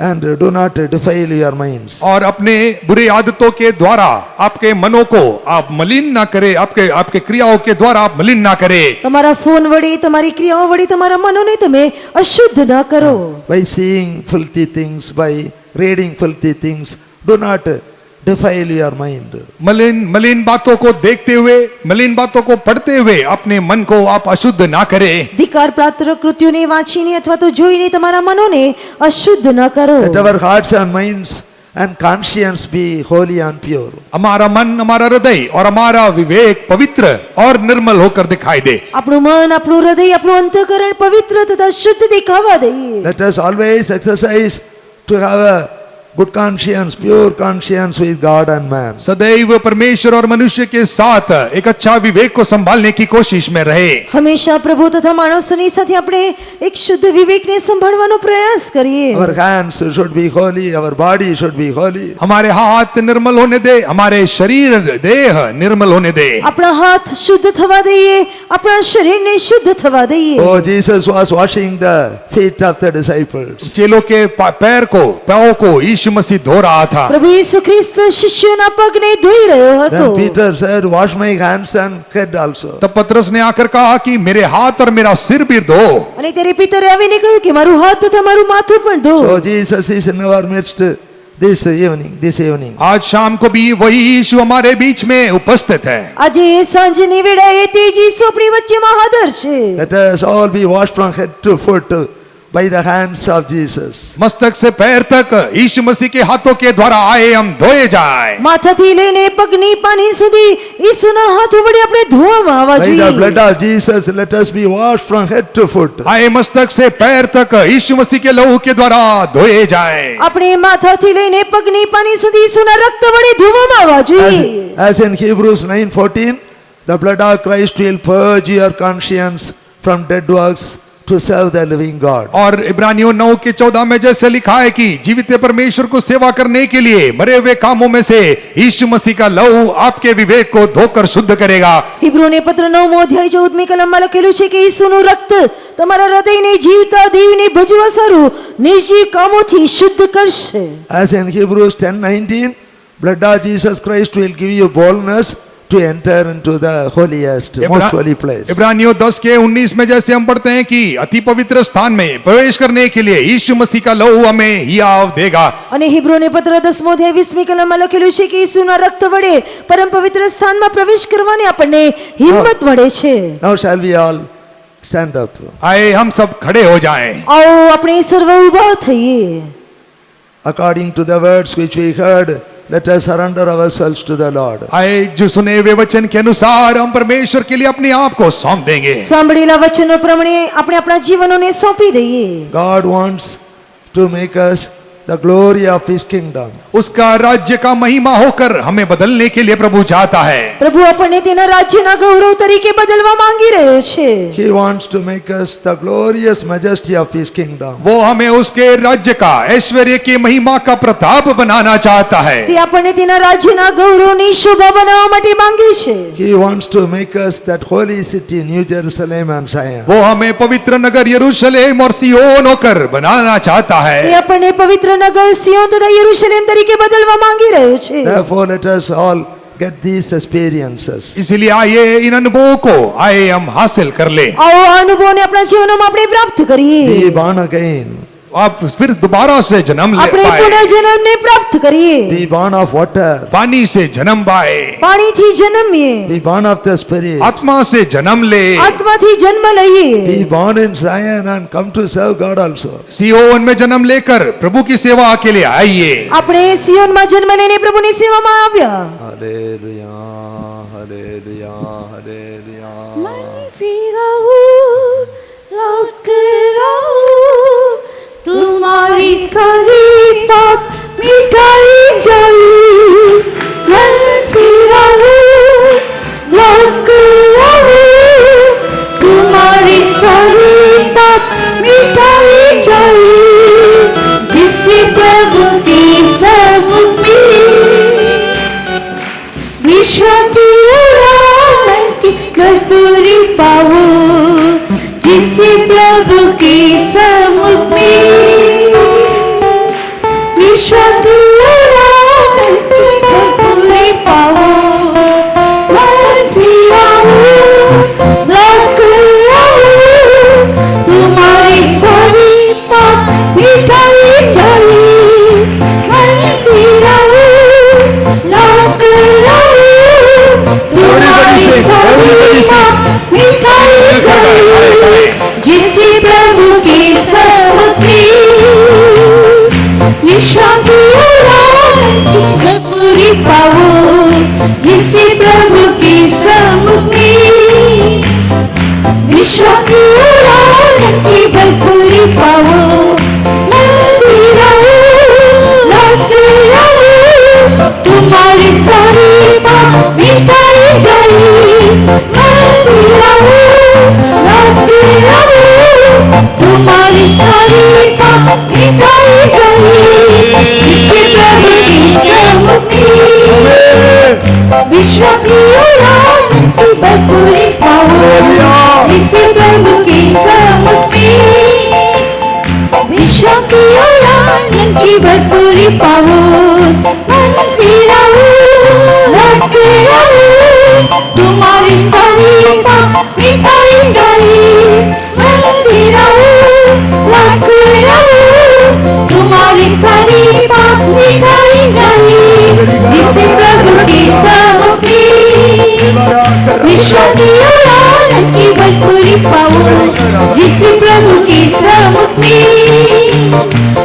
and do not defile your minds. और अपने बुरी आदतों के द्वारा आपके मनों को आप मलिन ना करें। आपके क्रियाओं के द्वारा आप मलिन ना करें। તમારા ફોન વડે તમારી ક્રિયાઓ વડે તમારા મનોને તમે અશુદ્ધ ન કરો। By seeing filthy things, by reading filthy things, do not defile your mind. मलिन बातों को देखते हुए मलिन बातों को पढ़ते हुए अपने मन को आप अशुद्ध ना करें। ધિક્કાર પાત્ર કૃત્યોને વાંચીને અથવા તો જોઈને તમારા મનોને અશુદ્ધ ન કરો। Let our hearts and minds and conscience be holy and pure. हमारा मन हमारा हृदय और हमारा विवेक पवित्र और निर्मल होकर दिखाई दे। આપણું મન આપણું હૃદય આપણું અંતઃકરણ પવિત્ર તથા શુદ્ધ દેખાવા દઈએ। Let us always exercise to have a good conscience, pure conscience with God and man. सदैव परमेश्वर और मनुष्य के साथ एक अच्छा विवेक को संभालने की कोशिश में रहे। હંમેશા પ્રભુ તથા માણસોની સાથે આપણે એક શુદ્ધ વિવેકને સંભાળવાનો પ્રયાસ કરીએ। Our hands should be holy, our body should be holy. हमारे हाथ निर्मल होने दे, हमारे शरीर देह निर्मल होने दे। આપણા હાથ શુદ્ધ થવા દઈએ, આપણા શરીરને શુદ્ધ થવા દઈએ। Oh, Jesus was washing the feet of the disciples. चेलों के पैर को पाँव को यीशु मसीह धो रहा था। પ્રભુ ઈસુ ખ્રિસ્ત શિષ્યોના પગને ધોઈ રહ્યો હતો। Then Peter said, wash my hands and head also. तब पतरस ने आकर कहा कि मेरे हाथ और मेरा सिर भी धो। અને ત્યારે પિતરે આવીને કહ્યું કે મારું હાથ તથા મારું માથું પણ ધો। So Jesus is in our midst this evening. आज शाम को भी वही यीशु हमारे बीच में उपस्थित है। આજે સાંજની વેળાએ તે જ ઈસુ આપણી વચ્ચેમાં હાજર છે। Let us all be washed from head to foot by the hands of Jesus. मस्तक से पैर तक यीशु मसीह के हाथों के द्वारा आए हम धोए जाए। માથાથી લઈને પગની પાની સુધી ઈસુના હાથો વડે આપણે ધોવામાં આવવા By the જોઈએ। blood of Jesus, let us be washed from head to foot. आए मस्तक से पैर तक यीशु मसीह के लहू के द्वारा धोए जाए। આપણે માથાથી લઈને પગની પાની સુધી ઈસુના રક્ત વડે ધોવામાં આવવા જોઈએ। As in Hebrews 9:14, the blood of Christ will purge your conscience from dead works to serve the living God. और इब्रानियों 9:14 में जैसे लिखा है कि जीवित परमेश्वर को सेवा करने के लिए मरे हुए कामों में से यीशु मसीह का लहू आपके विवेक को धोकर शुद्ध करेगा। હિબ્રુને પત્ર 9મો અધ્યાય 14મી કલમમાં લખેલું છે કે ઈસુનું રક્ત તમારા હૃદયને જીવતા દેવને ભજવા સારું નિર્જીવ કામોથી શુદ્ધ કરશે. As in Hebrews 10:19, blood of Jesus Christ will give you boldness to enter into the holiest, most holy place. इब्रानियों 10:19 में जैसे हम पढ़ते हैं कि अति पवित्र स्थान में प्रवेश करने के लिए यीशु मसीह का लहू हमें हियाव देगा। અને હિબ્રુને પત્ર 10મો અધ્યાય 20મી કલમમાં લખેલું છે કે ઈસુના રક્ત વડે પરમ પવિત્ર સ્થાનમાં પ્રવેશ કરવાની આપણને હિંમત મળે છે. Now shall we all stand up? आए हम सब खड़े हो जाएं। આવો આપણે સર્વ ઊભા થઈએ. According to the words which we heard, let us surrender ourselves to the Lord. आए जो सुने हुए वचन के अनुसार हम परमेश्वर के लिए अपने आप को सौंप देंगे। સાંભળેલા વચનો પ્રમાણે આપણે આપણા જીવનોને સોંપી દઈએ. God wants to make us the glory of His kingdom. उसका राज्य का महिमा होकर हमें बदलने के लिए प्रभु चाहता है। પ્રભુ આપણને તેના રાજ્યના ગૌરવ તરીકે બદલવા માંગી રહ્યો છે. He wants to make us the glorious majesty of His kingdom. वो हमें उसके राज्य का ऐश्वर्य की महिमा का प्रताप बनाना चाहता है। તે આપણને તેના રાજ્યના ગૌરવની શોભા બનાવવા માટે માંગે છે. He wants to make us that holy city, New Jerusalem and Zion. वो हमें पवित्र नगर यरूशलेम और सियोन होकर बनाना चाहता તે है। આપણને પવિત્ર નગર સિયોન તથા યરૂશલેમ તરીકે બદલવા માંગી રહ્યો છે. Therefore, let us all get these experiences. इसलिए आइए इन अनुभवों को आइए हम हासिल कर ले। આવો આ અનુભવને આપણા જીવનમાં આપણે પ્રાપ્ત કરીએ. Be born again. आप फिर दोबारा से जन्म ले આપણે पाए, પુનર્જન્મને પ્રાપ્ત કરીએ. Be born of water. पानी से जन्म पाए, પાણીથી જન્મીએ, Be born of the Spirit. आत्मा से जन्म ले, આત્માથી જન્મ લઈએ. Be born in Zion and come to serve God also. सियोन में जन्म लेकर प्रभु की सेवा के लिए आइए। આપણે સિયોનમાં જન્મ લઈને પ્રભુની સેવામાં આવ્યા. Hallelujah, hallelujah, hallelujah. तुम्हारी सारी पाप मिटाई जाए। मन फिरा लौट आओ, तुम्हारी सारी पाप मिटाई जाए। जिससे प्रभु की समुक्ति विश्व की उड़ान की कर्पूरी पाओ। जिससे प्रभु की समुक्ति विश्व की उड़ान की कर्पूरी पाओ। मन फिराओ, लौट आओ, तुम्हारी सारी पाप मिटाई जाए। मन फिराओ, लौट आओ, तुम्हारी सारी पाप मिटाई जाए। जिससे प्रभु की समुक्ति विश्व की उड़ान की कर्पूरी पाओ। जिससे प्रभु की समुक्ति विश्व की उड़ान की भरपूरी पाओ। लौट आओ, तुम्हारी सारी पाप मिटाई जाए। लौट आओ, तुम्हारी सारी पाप मिटाई जाए। जिससे प्रभु की समुक्ति विश्व की उड़ान की भरपूरी पाओ। जिससे प्रभु की समुक्ति विश्व की उड़ान की भरपूरी पाओ। मन फिराओ, लौट आओ, तुम्हारी सारी पाप मिटाई जाए। मन फिराओ, लौट आओ, तुम्हारी सारी पाप मिटाई जाए। जिससे प्रभु की समुक्ति विश्व की उड़ान की भरपूरी पाओ। जिससे प्रभु की समुक्ति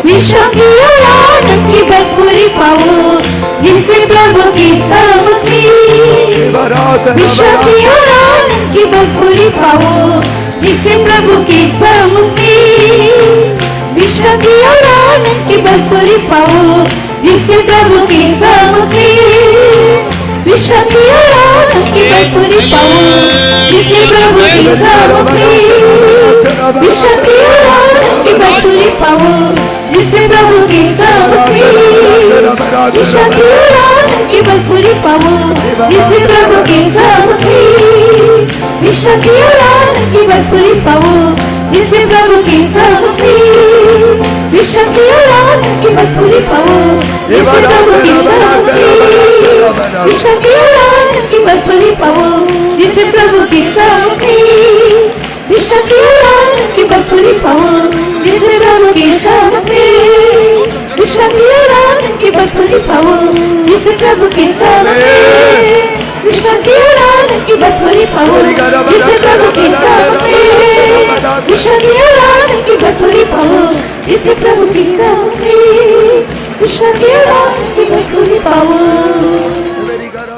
विश्व की उड़ान की भरपूरी पाओ। जिससे प्रभु की समुक्ति विश्व की उड़ान की भरपूरी पाओ। जिससे प्रभु की समुक्ति विश्व की उड़ान की भरपूरी पाओ। जिससे प्रभु की समुक्ति विश्व की उड़ान की भरपूरी पाओ। जिससे प्रभु की समुक्ति विश्व की उड़ान की भरपूरी पाओ जिससे प्रभु की सामग्री विश्व की उड़ान की भरपूरी पाओ जिससे प्रभु की सामग्री विश्व की उड़ान की भरपूरी पाओ जिससे प्रभु की सामग्री विश्व की उड़ान की भरपूरी पाओ जिससे प्रभु की सामग्री विश्व की उड़ान की भरपूरी पाओ जिससे प्रभु की सामग्री विश्व की उड़ान की भरपूरी पाओ जिससे प्रभु की सामग्री विश्व की उड़ान की भरपूरी पाओ जिससे प्रभु की सामग्री विश्व की उड़ान की भरपूरी पाओ जिससे प्रभु की सामग्री विश्व की उड़ान की भरपूरी पाओ जिससे प्रभु की सामग्री विश्व की उड़ान की भरपूरी पाओ